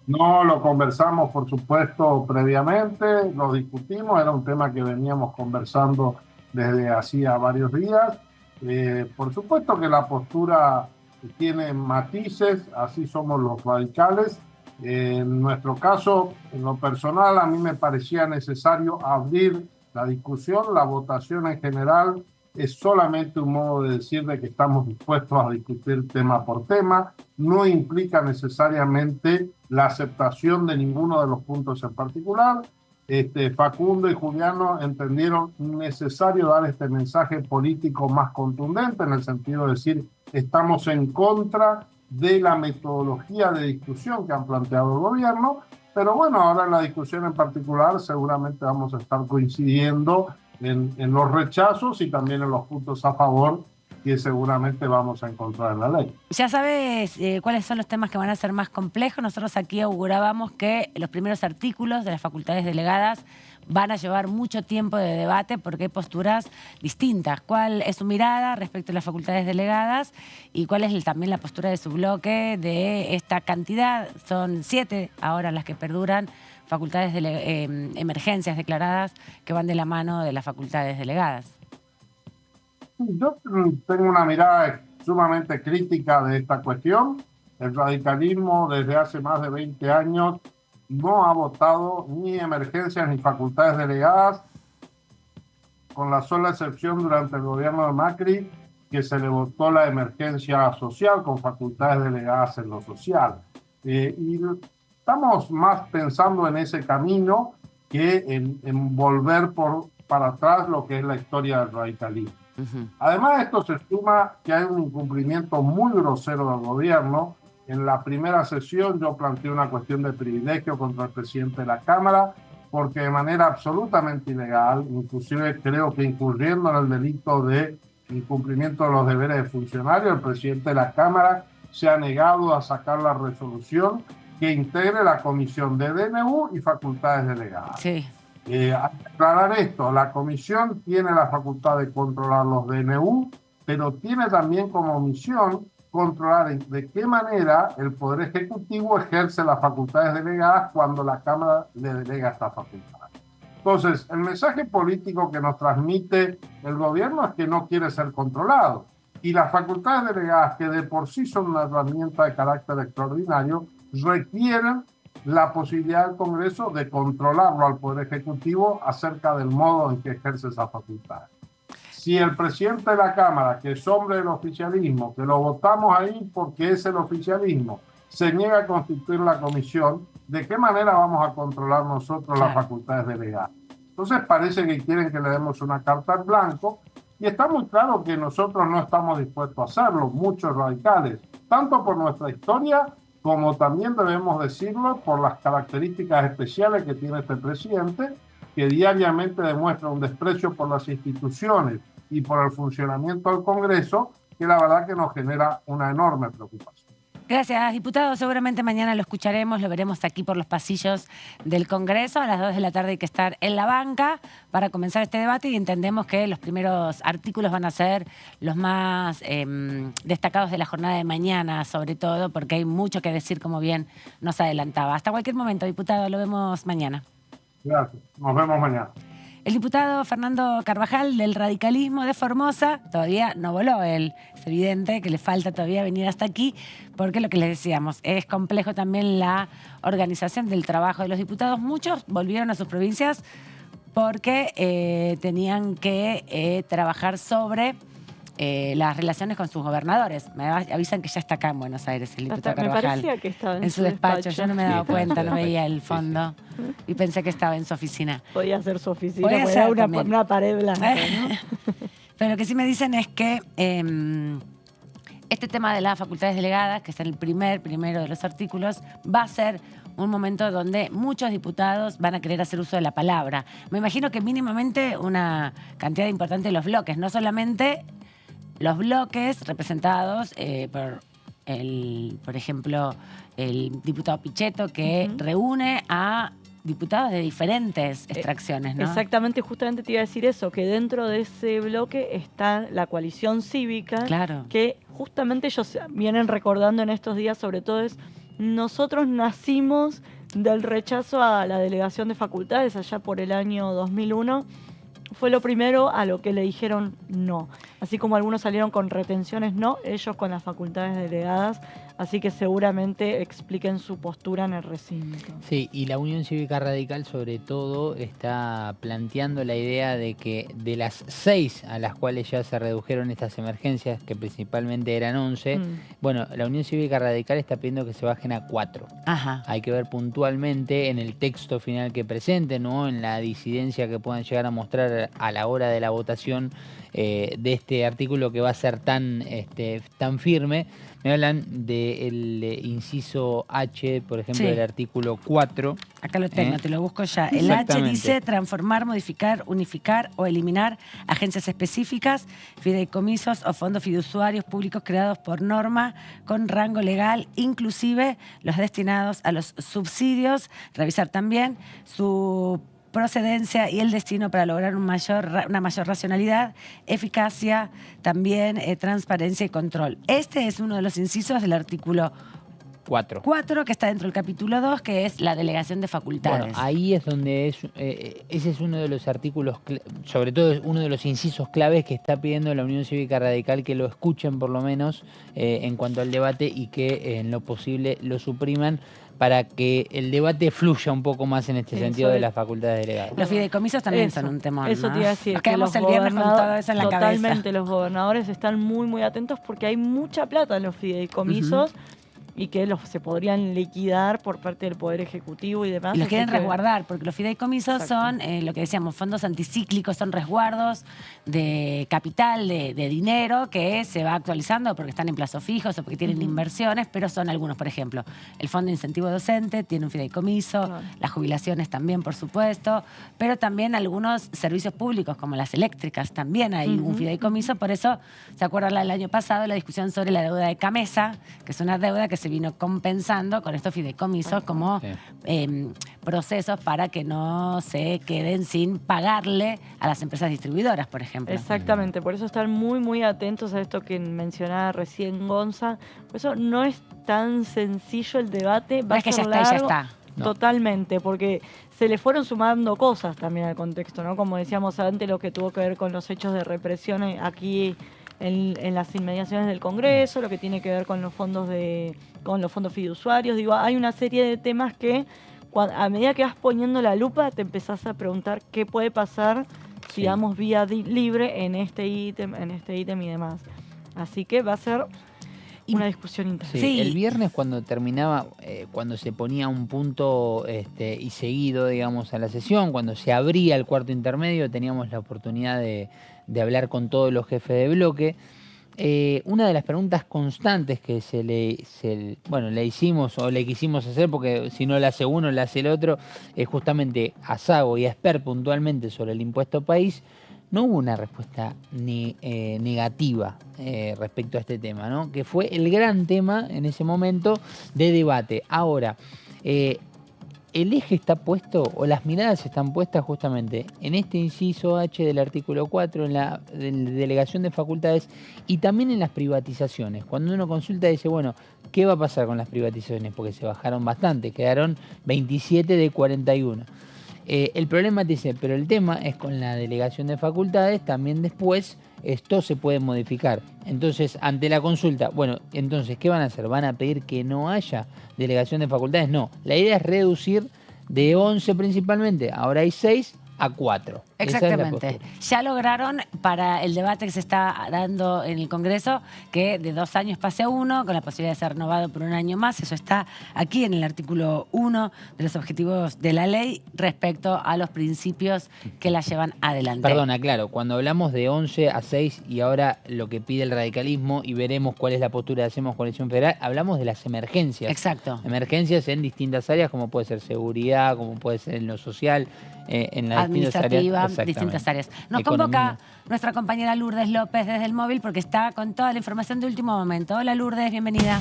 No, lo conversamos por supuesto previamente, lo discutimos, era un tema que veníamos conversando desde hacía varios días. Por supuesto que la postura tiene matices, así somos los radicales. En nuestro caso, en lo personal, a mí me parecía necesario abrir la discusión. La votación en general es solamente un modo de decir de que estamos dispuestos a discutir tema por tema. No implica necesariamente la aceptación de ninguno de los puntos en particular. Facundo y Juliano entendieron necesario dar este mensaje político más contundente, en el sentido de decir estamos en contra de la metodología de discusión que han planteado el gobierno, pero bueno, ahora en la discusión en particular seguramente vamos a estar coincidiendo en los rechazos y también en los puntos a favor que seguramente vamos a encontrar en la ley. Ya sabes cuáles son los temas que van a ser más complejos. Nosotros aquí augurábamos que los primeros artículos de las facultades delegadas van a llevar mucho tiempo de debate porque hay posturas distintas. ¿Cuál es su mirada respecto a las facultades delegadas y cuál es también la postura de su bloque de esta cantidad? Son 7 ahora las que perduran facultades de emergencias declaradas que van de la mano de las facultades delegadas. Yo tengo una mirada sumamente crítica de esta cuestión. El radicalismo desde hace más de 20 años no ha votado ni emergencias ni facultades delegadas, con la sola excepción durante el gobierno de Macri, que se le votó la emergencia social con facultades delegadas en lo social. Y estamos más pensando en ese camino que en volver para atrás lo que es la historia del radicalismo. Además de esto se suma que hay un incumplimiento muy grosero del gobierno. En la primera sesión yo planteé una cuestión de privilegio contra el presidente de la Cámara, porque de manera absolutamente ilegal, inclusive creo que incurriendo en el delito de incumplimiento de los deberes de funcionario, el presidente de la Cámara se ha negado a sacar la resolución que integre la comisión de DNU y facultades delegadas. Sí. Aclarar esto, la comisión tiene la facultad de controlar los DNU, pero tiene también como misión controlar de qué manera el Poder Ejecutivo ejerce las facultades delegadas cuando la Cámara le delega esta facultad. Entonces, el mensaje político que nos transmite el gobierno es que no quiere ser controlado. Y las facultades delegadas, que de por sí son una herramienta de carácter extraordinario, requieren la posibilidad del Congreso de controlarlo al Poder Ejecutivo acerca del modo en que ejerce esa facultad. Si el presidente de la Cámara, que es hombre del oficialismo, que lo votamos ahí porque es el oficialismo, se niega a constituir la comisión, ¿de qué manera vamos a controlar nosotros las facultades delegadas? Entonces parece que quieren que le demos una carta en blanco, y está muy claro que nosotros no estamos dispuestos a hacerlo, muchos radicales, tanto por nuestra historia como también debemos decirlo por las características especiales que tiene este presidente, que diariamente demuestra un desprecio por las instituciones y por el funcionamiento del Congreso, que la verdad que nos genera una enorme preocupación. Gracias, diputado. Seguramente mañana lo escucharemos, lo veremos aquí por los pasillos del Congreso. A las 2 de la tarde hay que estar en la banca para comenzar este debate y entendemos que los primeros artículos van a ser los más destacados de la jornada de mañana, sobre todo porque hay mucho que decir, como bien nos adelantaba. Hasta cualquier momento, diputado, lo vemos mañana. Gracias, nos vemos mañana. El diputado Fernando Carvajal del radicalismo de Formosa todavía no voló él. Es evidente que le falta todavía venir hasta aquí porque lo que les decíamos, es complejo también la organización del trabajo de los diputados. Muchos volvieron a sus provincias porque tenían que trabajar sobre las relaciones con sus gobernadores. Me avisan que ya está acá en Buenos Aires el diputado Carvajal. Me parecía que estaba en su despacho. Yo no me he dado cuenta, no veía el fondo. Sí. Y pensé que estaba en su oficina. Podía ser su oficina, Podía ser una pared blanca, ¿no? Pero lo que sí me dicen es que este tema de las facultades delegadas, que es el primero de los artículos, va a ser un momento donde muchos diputados van a querer hacer uso de la palabra. Me imagino que mínimamente una cantidad importante de los bloques, no solamente los bloques representados por ejemplo, el diputado Pichetto, que reúne a diputados de diferentes extracciones, ¿no? Exactamente, justamente te iba a decir eso, que dentro de ese bloque está la coalición cívica, claro, que justamente ellos vienen recordando en estos días, sobre todo es, nosotros nacimos del rechazo a la delegación de facultades allá por el año 2001, fue lo primero a lo que le dijeron no. Así como algunos salieron con retenciones no, ellos con las facultades delegadas, así que seguramente expliquen su postura en el recinto. Sí, y la Unión Cívica Radical sobre todo está planteando la idea de que de las 6 a las cuales ya se redujeron estas emergencias, que principalmente eran 11, bueno, la Unión Cívica Radical está pidiendo que se bajen a 4. Ajá. Hay que ver puntualmente en el texto final que presenten, ¿no? En la disidencia que puedan llegar a mostrar a la hora de la votación de este artículo que va a ser tan firme. Me hablan del inciso H, por ejemplo, del artículo 4. Acá lo tengo, te lo busco ya. El H dice transformar, modificar, unificar o eliminar agencias específicas, fideicomisos o fondos fiduciarios públicos creados por norma con rango legal, inclusive los destinados a los subsidios. Revisar también su procedencia y el destino para lograr una mayor racionalidad, eficacia, también transparencia y control. Este es uno de los incisos del artículo 4. 4, que está dentro del capítulo 2, que es la delegación de facultades. Bueno, ahí es donde ese es uno de los artículos, sobre todo es uno de los incisos claves que está pidiendo la Unión Cívica Radical, que lo escuchen por lo menos en cuanto al debate y que en lo posible lo supriman para que el debate fluya un poco más en este sentido de las facultades delegadas. Los fideicomisos también son un temor, Eso ¿no? te iba a decir. Nos quedamos el viernes con todo eso en la cabeza. Totalmente, los gobernadores están muy atentos porque hay mucha plata en los fideicomisos. Y que se podrían liquidar por parte del Poder Ejecutivo y demás. Y los quieren resguardar, porque los fideicomisos son, lo que decíamos, fondos anticíclicos, son resguardos de capital, de dinero, que se va actualizando porque están en plazos fijos o porque tienen inversiones, pero son algunos, por ejemplo, el Fondo de Incentivo Docente tiene un fideicomiso, las jubilaciones también, por supuesto, pero también algunos servicios públicos, como las eléctricas, también hay un fideicomiso. Por eso, ¿se acuerdan el año pasado la discusión sobre la deuda de Camesa? Que es una deuda que se vino compensando con estos fideicomisos como procesos para que no se queden sin pagarle a las empresas distribuidoras, por ejemplo. Exactamente, por eso están muy atentos a esto que mencionaba recién Gonza. Por eso no es tan sencillo el debate. No es que ya está y ya está. Totalmente, porque se le fueron sumando cosas también al contexto, ¿no? Como decíamos antes, lo que tuvo que ver con los hechos de represión aquí en las inmediaciones del Congreso, lo que tiene que ver con los fondos fiduciarios. Digo, hay una serie de temas que a medida que vas poniendo la lupa te empezás a preguntar qué puede pasar si damos vía libre en este ítem y demás. Así que va a ser una discusión intensa. Sí, el viernes cuando terminaba, cuando se ponía un punto y seguido, digamos, a la sesión, cuando se abría el cuarto intermedio, teníamos la oportunidad de hablar con todos los jefes de bloque. Una de las preguntas constantes que le hicimos o le quisimos hacer, porque si no la hace uno, la hace el otro, es justamente a Sago y a Esper puntualmente sobre el impuesto país. No hubo una respuesta negativa respecto a este tema, ¿no? Que fue el gran tema en ese momento de debate. Ahora, el eje está puesto, o las miradas están puestas justamente en este inciso H del artículo 4, en la delegación de facultades y también en las privatizaciones. Cuando uno consulta dice, bueno, ¿qué va a pasar con las privatizaciones? Porque se bajaron bastante, quedaron 27 de 41. El problema dice, pero el tema es con la delegación de facultades, también después esto se puede modificar. Entonces, ante la consulta, bueno, entonces, ¿qué van a hacer? ¿Van a pedir que no haya delegación de facultades? No, la idea es reducir de 11 principalmente, ahora hay 6 a 4. Exactamente. Ya lograron para el debate que se está dando en el Congreso que de 2 años pase a 1, con la posibilidad de ser renovado por 1 año más. Eso está aquí en el artículo 1 de los objetivos de la ley respecto a los principios que la llevan adelante. Perdona, claro, cuando hablamos de 11 a 6 y ahora lo que pide el radicalismo y veremos cuál es la postura de Hacemos Coalición Federal, hablamos de las emergencias. Exacto. Emergencias en distintas áreas, como puede ser seguridad, como puede ser en lo social, en las administrativa, distintas áreas. Nos convoca nuestra compañera Lourdes López desde el móvil porque está con toda la información de último momento. Hola Lourdes, bienvenida.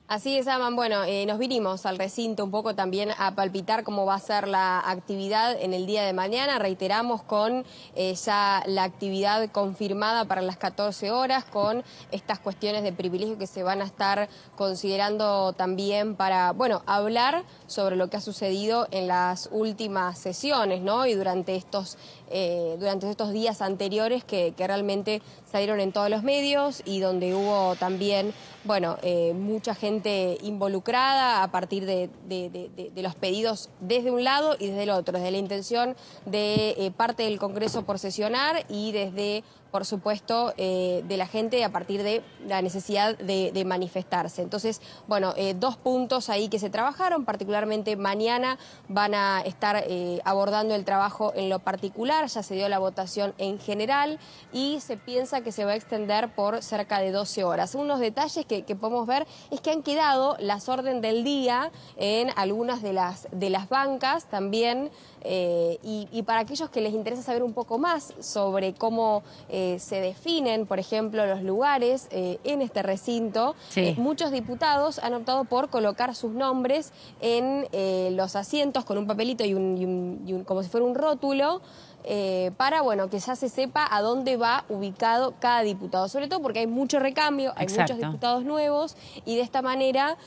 Así es, Aman. Bueno, nos vinimos al recinto un poco también a palpitar cómo va a ser la actividad en el día de mañana. Reiteramos con ya la actividad confirmada para las 14 horas, con estas cuestiones de privilegio que se van a estar considerando también para, bueno, hablar sobre lo que ha sucedido en las últimas sesiones, ¿no? Y durante estos días anteriores que realmente salieron en todos los medios y donde hubo también, bueno, mucha gente involucrada a partir de los pedidos desde un lado y desde el otro, desde la intención de parte del Congreso por sesionar y desde, por supuesto, de la gente a partir de la necesidad de manifestarse. Entonces, bueno, 2 puntos ahí que se trabajaron, particularmente mañana van a estar abordando el trabajo en lo particular, ya se dio la votación en general y se piensa que se va a extender por cerca de 12 horas. Unos detalles que podemos ver es que han quedado las órdenes del día en algunas de las bancas también, y para aquellos que les interesa saber un poco más sobre cómo se definen, por ejemplo, los lugares en este recinto, muchos diputados han optado por colocar sus nombres en los asientos con un papelito y un como si fuera un rótulo, para, bueno, que ya se sepa a dónde va ubicado cada diputado, sobre todo porque hay mucho recambio, hay muchos diputados nuevos y de esta manera,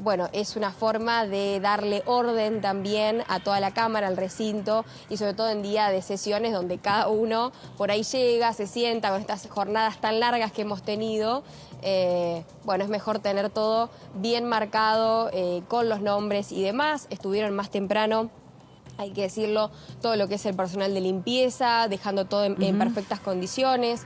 bueno, es una forma de darle orden también a toda la Cámara, al recinto y sobre todo en día de sesiones donde cada uno por ahí llega, se sienta con estas jornadas tan largas que hemos tenido. Bueno, es mejor tener todo bien marcado con los nombres y demás. Estuvieron más temprano, hay que decirlo, todo lo que es el personal de limpieza, dejando todo en perfectas condiciones.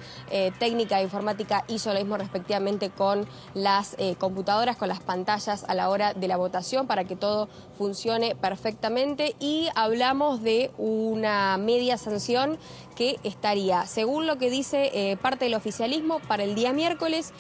Técnica e informática hizo lo mismo respectivamente con las computadoras, con las pantallas a la hora de la votación para que todo funcione perfectamente. Y hablamos de una media sanción que estaría, según lo que dice parte del oficialismo, para el día miércoles.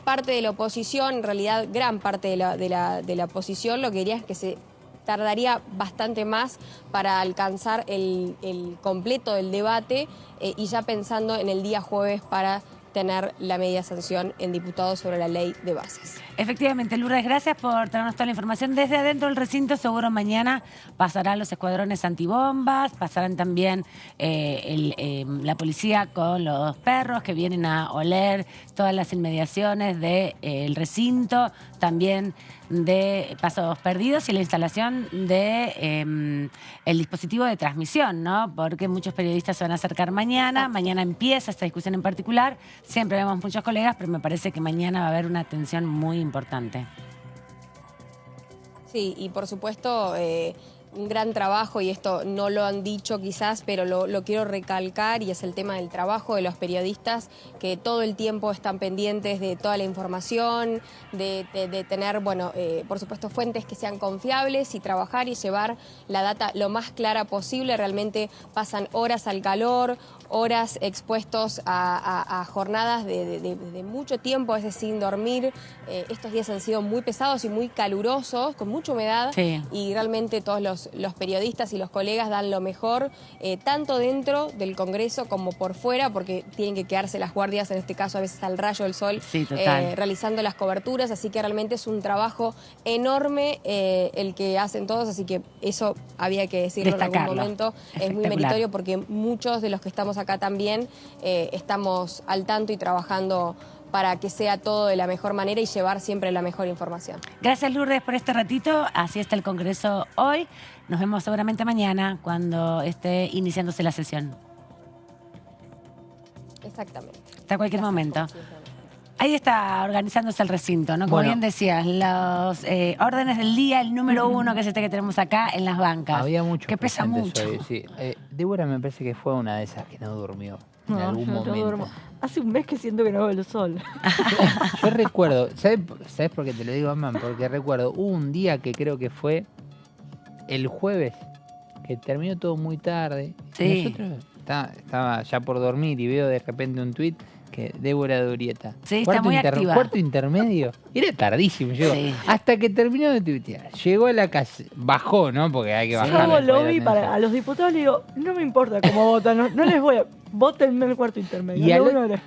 Parte de la oposición, en realidad gran parte de la oposición, lo que quería es que se tardaría bastante más para alcanzar el completo del debate y ya pensando en el día jueves para tener la media sanción en diputados sobre la ley de bases. Efectivamente, Lourdes, gracias por traernos toda la información. Desde adentro del recinto, seguro mañana pasarán los escuadrones antibombas, pasarán también la policía con los perros que vienen a oler todas las inmediaciones del recinto, también de pasos perdidos y la instalación de el dispositivo de transmisión, ¿no? Porque muchos periodistas se van a acercar mañana. Mañana empieza esta discusión en particular. Siempre vemos muchos colegas, pero me parece que mañana va a haber una atención muy importante. Sí, y por supuesto un gran trabajo, y esto no lo han dicho quizás, pero lo quiero recalcar, y es el tema del trabajo de los periodistas, que todo el tiempo están pendientes de toda la información, de tener, bueno, por supuesto, fuentes que sean confiables y trabajar y llevar la data lo más clara posible. Realmente pasan horas al calor, horas expuestos a jornadas de mucho tiempo, a veces sin dormir. Estos días han sido muy pesados y muy calurosos, con mucha humedad, y realmente todos los periodistas y los colegas dan lo mejor, tanto dentro del Congreso como por fuera, porque tienen que quedarse las guardias, en este caso a veces al rayo del sol, realizando las coberturas, así que realmente es un trabajo enorme el que hacen todos, así que eso había que decirlo en algún momento. Es muy meritorio porque muchos de los que estamos acá también estamos al tanto y trabajando para que sea todo de la mejor manera y llevar siempre la mejor información. Gracias, Lourdes, por este ratito. Así está el Congreso hoy. Nos vemos seguramente mañana cuando esté iniciándose la sesión. Exactamente. Hasta cualquier momento. Ahí está organizándose el recinto, ¿no? Como bien decías, los órdenes del día, el número 1, que es este que tenemos acá en las bancas. Había mucho. Que pesa mucho. Hoy, sí. Débora me parece que fue una de esas que no durmió en algún momento. No duermo. Hace un mes que siento que no veo el sol. Yo recuerdo, ¿sabes por qué te lo digo, Amán? Porque recuerdo, hubo un día que creo que fue el jueves, que terminó todo muy tarde. Sí. Nosotros estaba ya por dormir y veo de repente un tuit que Débora de Urieta. Sí, está muy activa. Cuarto intermedio. Era tardísimo. Llegó. Sí. Hasta que terminó de tuitear. Llegó a la casa. Bajó, ¿no? Porque hay que bajar. Yo lo vi a los diputados, le digo, no me importa cómo votan, no les voy a... Vótenme el cuarto intermedio.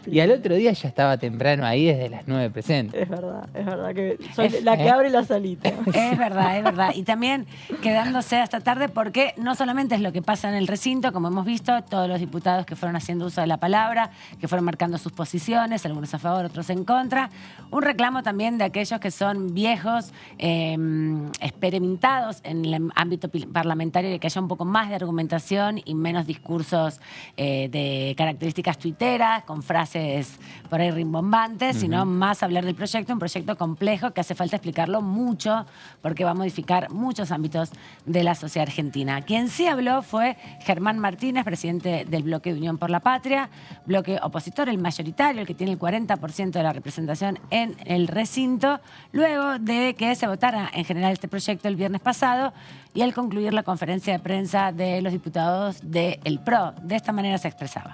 Y al otro día ya estaba temprano ahí desde las 9 presente. Es verdad que soy la que abre la salita. Es verdad. Y también quedándose hasta tarde porque no solamente es lo que pasa en el recinto, como hemos visto, todos los diputados que fueron haciendo uso de la palabra, que fueron marcando sus posiciones, algunos a favor, otros en contra. Un reclamo también de aquellos que son viejos, experimentados en el ámbito parlamentario, de que haya un poco más de argumentación y menos discursos de características tuiteras, con frases por ahí rimbombantes, sino más hablar del proyecto, un proyecto complejo que hace falta explicarlo mucho porque va a modificar muchos ámbitos de la sociedad argentina. Quien sí habló fue Germán Martínez, presidente del bloque de Unión por la Patria, bloque opositor, el mayoritario, el que tiene el 40% de la representación en el recinto, luego de que se votara en general este proyecto el viernes pasado y al concluir la conferencia de prensa de los diputados del PRO. De esta manera se expresaba.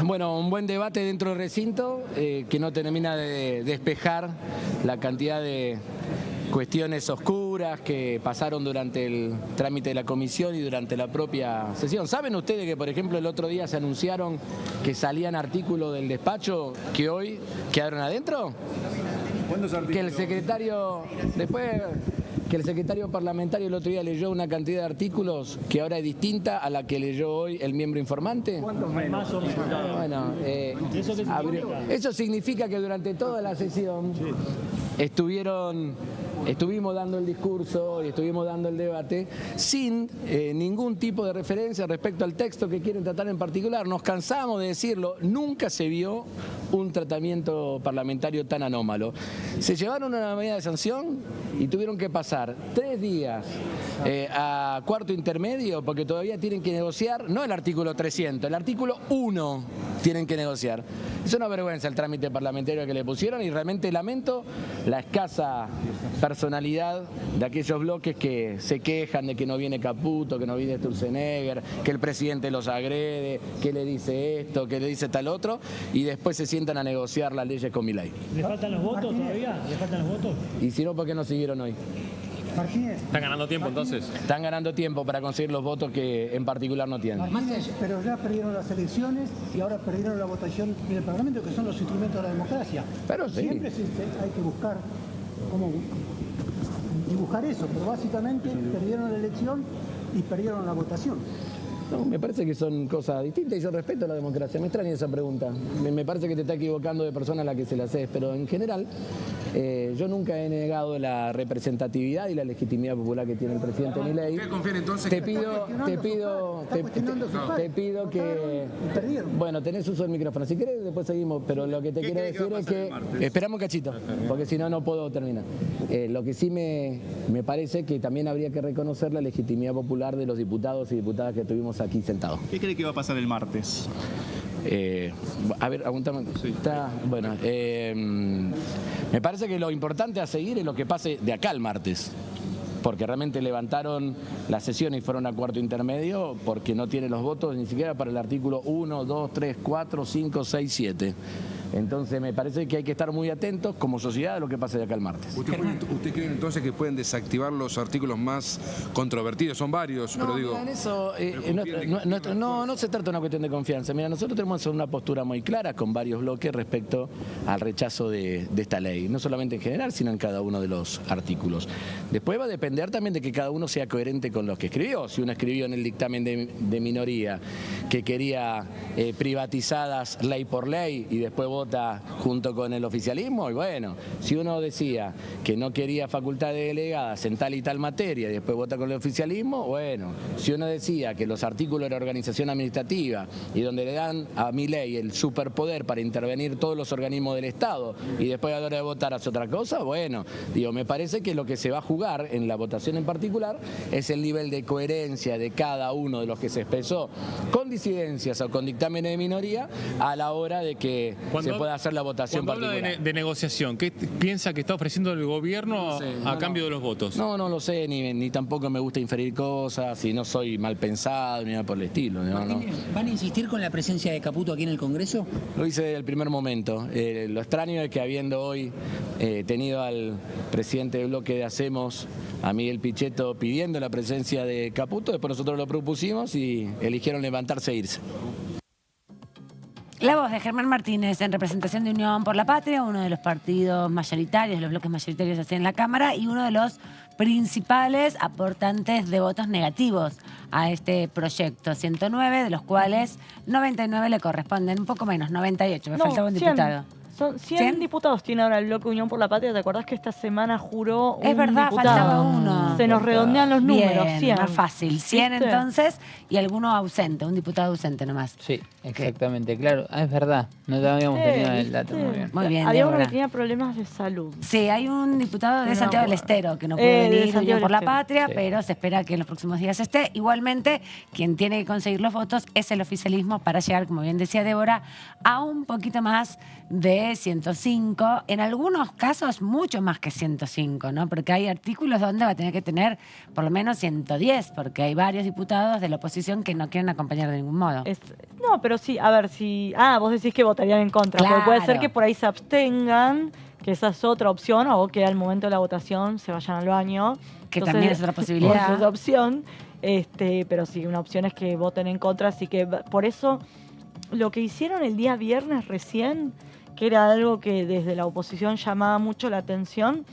Bueno, un buen debate dentro del recinto que no termina de despejar la cantidad de cuestiones oscuras que pasaron durante el trámite de la comisión y durante la propia sesión. ¿Saben ustedes que, por ejemplo, el otro día se anunciaron que salían artículos del despacho que hoy quedaron adentro? Que el secretario... Después que el secretario parlamentario el otro día leyó una cantidad de artículos que ahora es distinta a la que leyó hoy el miembro informante? ¿Cuántos menos? Bueno, eso significa que durante toda la sesión estuvimos dando el discurso y estuvimos dando el debate sin ningún tipo de referencia respecto al texto que quieren tratar en particular. Nos cansamos de decirlo, nunca se vio un tratamiento parlamentario tan anómalo. Se llevaron una medida de sanción y tuvieron que pasar 3 días a cuarto intermedio porque todavía tienen que negociar, no el artículo 300, el artículo 1 tienen que negociar. Es una vergüenza el trámite parlamentario que le pusieron y realmente lamento la escasa personalidad de aquellos bloques que se quejan de que no viene Caputo, que no viene Sturzenegger, que el presidente los agrede, que le dice esto, que le dice tal otro, y después se sientan a negociar las leyes con Milei. ¿Le faltan los votos todavía? ¿Le faltan los votos? Y si no, ¿por qué no siguieron hoy? ¿Están ganando tiempo entonces? Están ganando tiempo para conseguir los votos que en particular no tienen. Pero ya perdieron las elecciones y ahora perdieron la votación en el Parlamento, que son los instrumentos de la democracia. Pero sí. Siempre hay que buscar cómo dibujar eso, pero básicamente perdieron la elección y perdieron la votación. No, me parece que son cosas distintas y yo respeto la democracia. Me extraña esa pregunta. Me parece que te está equivocando de persona a la que se la haces, pero en general yo nunca he negado la representatividad y la legitimidad popular que tiene el presidente Milei. ¿Usted confía entonces? Te pido que... Bueno, tenés uso del micrófono. Si querés, después seguimos, pero lo que te quiero decir es que... Esperamos un cachito, porque si no, no puedo terminar. Lo que sí me parece que también habría que reconocer la legitimidad popular de los diputados y diputadas que tuvimos aquí sentados. ¿Qué cree que va a pasar el martes? A ver, aguantame. Sí. Está, bueno, me parece que lo importante a seguir es lo que pase de acá al martes. Porque realmente levantaron la sesión y fueron a cuarto intermedio porque no tienen los votos ni siquiera para el artículo 1, 2, 3, 4, 5, 6, 7. Entonces me parece que hay que estar muy atentos como sociedad a lo que pase de acá el martes. ¿Usted cree entonces que pueden desactivar los artículos más controvertidos? Son varios, no, pero digo... Mira, en eso, no se trata de una cuestión de confianza. Mira, nosotros tenemos una postura muy clara con varios bloques respecto al rechazo de esta ley. No solamente en general, sino en cada uno de los artículos. Después va a depender también de que cada uno sea coherente con los que escribió. Si uno escribió en el dictamen de minoría que quería privatizadas ley por ley y después vota junto con el oficialismo, y bueno, si uno decía que no quería facultades delegadas en tal y tal materia y después vota con el oficialismo, bueno, si uno decía que los artículos de la organización administrativa y donde le dan a Milei el superpoder para intervenir todos los organismos del Estado y después a la hora de votar hace otra cosa, bueno, digo, me parece que lo que se va a jugar en la votación en particular es el nivel de coherencia de cada uno de los que se expresó con disidencias o con dictámenes de minoría a la hora de que se pueda hacer la votación particular. Habla de negociación, ¿qué piensa que está ofreciendo el gobierno a cambio de los votos? No lo sé, ni tampoco me gusta inferir cosas, y no soy mal pensado, ni nada por el estilo. ¿Van a insistir con la presencia de Caputo aquí en el Congreso? Lo hice desde el primer momento. Lo extraño es que habiendo hoy tenido al presidente del bloque de Hacemos, a Miguel Pichetto, pidiendo la presencia de Caputo, después nosotros lo propusimos y eligieron levantarse e irse. La voz de Germán Martínez en representación de Unión por la Patria, uno de los partidos mayoritarios, los bloques mayoritarios así en la Cámara, y uno de los principales aportantes de votos negativos a este proyecto. 109, de los cuales 99 le corresponden, un poco menos, 98, me faltaba un diputado. Son 100 diputados tiene ahora el bloque Unión por la Patria. ¿Te acordás que esta semana juró un diputado? Es verdad, faltaba uno. Se nos redondean los números. Bien, 100. más fácil. 100 ¿viste? Entonces, y alguno ausente, un diputado ausente nomás. Sí, exactamente, claro. Es verdad, no habíamos tenido el dato. Muy bien. Muy bien, había uno que tenía problemas de salud. Sí, hay un diputado de Santiago del Estero que no puede venir Unión por la Patria, sí, pero se espera que en los próximos días esté. Igualmente, quien tiene que conseguir los votos es el oficialismo para llegar, como bien decía Débora, a un poquito más de 105, en algunos casos mucho más que 105, ¿no? Porque hay artículos donde va a tener que tener por lo menos 110, porque hay varios diputados de la oposición que no quieren acompañar de ningún modo. No, pero sí, a ver, si... vos decís que votarían en contra, claro, porque puede ser que por ahí se abstengan, que esa es otra opción, o que al momento de la votación se vayan al baño. Que entonces, también es otra posibilidad. Es otra opción, pero sí, una opción es que voten en contra, así que por eso lo que hicieron el día viernes recién, que era algo que desde la oposición llamaba mucho la atención,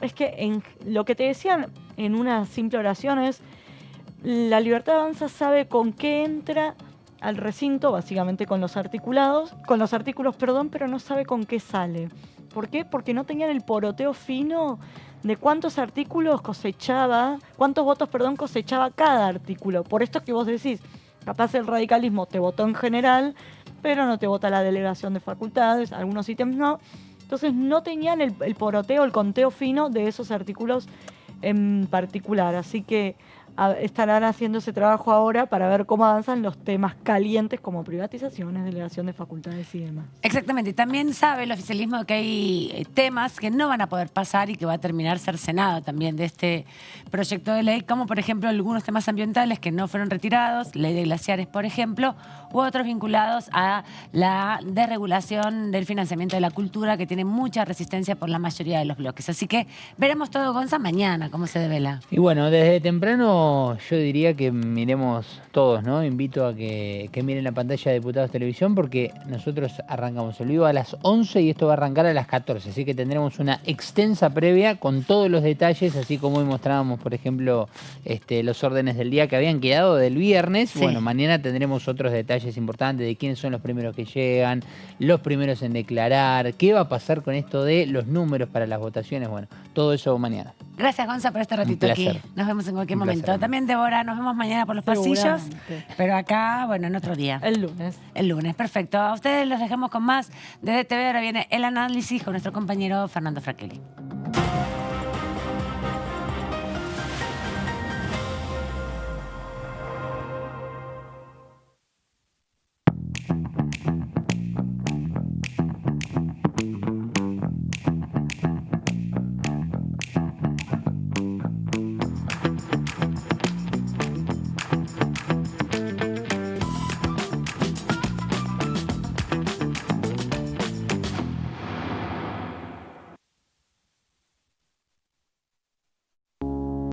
es que lo que te decían en una simple oración es, la Libertad Avanza sabe con qué entra al recinto, básicamente con los articulados, pero no sabe con qué sale. ¿Por qué? Porque no tenían el poroteo fino de cuántos votos cosechaba cada artículo. Por esto es que vos decís, capaz el radicalismo te votó en general, pero no te vota la delegación de facultades, algunos ítems no. Entonces no tenían el poroteo, el conteo fino de esos artículos en particular. Así que estarán haciendo ese trabajo ahora para ver cómo avanzan los temas calientes como privatizaciones, delegación de facultades y demás. Exactamente. Y también sabe el oficialismo que hay temas que no van a poder pasar y que va a terminar cercenado también de este proyecto de ley, como por ejemplo algunos temas ambientales que no fueron retirados, ley de glaciares, por ejemplo, u otros vinculados a la desregulación del financiamiento de la cultura, que tiene mucha resistencia por la mayoría de los bloques. Así que veremos todo, Gonza, mañana, cómo se devela. Y bueno, desde temprano yo diría que miremos todos, ¿no? Invito a que miren la pantalla de Diputados Televisión, porque nosotros arrancamos el vivo a las 11 y esto va a arrancar a las 14, así que tendremos una extensa previa con todos los detalles, así como hoy mostrábamos, por ejemplo, los órdenes del día que habían quedado del viernes. Sí. Bueno, mañana tendremos otros detalles importantes de quiénes son los primeros que llegan, los primeros en declarar, qué va a pasar con esto de los números para las votaciones. Bueno, todo eso mañana. Gracias, Gonza, por este ratito aquí. Nos vemos en cualquier momento. También, Débora, nos vemos mañana por los pasillos, pero acá, bueno, en otro día. El lunes. El lunes, perfecto. A ustedes los dejamos con más de DTV. Ahora viene el análisis con nuestro compañero Fernando Fracchelli.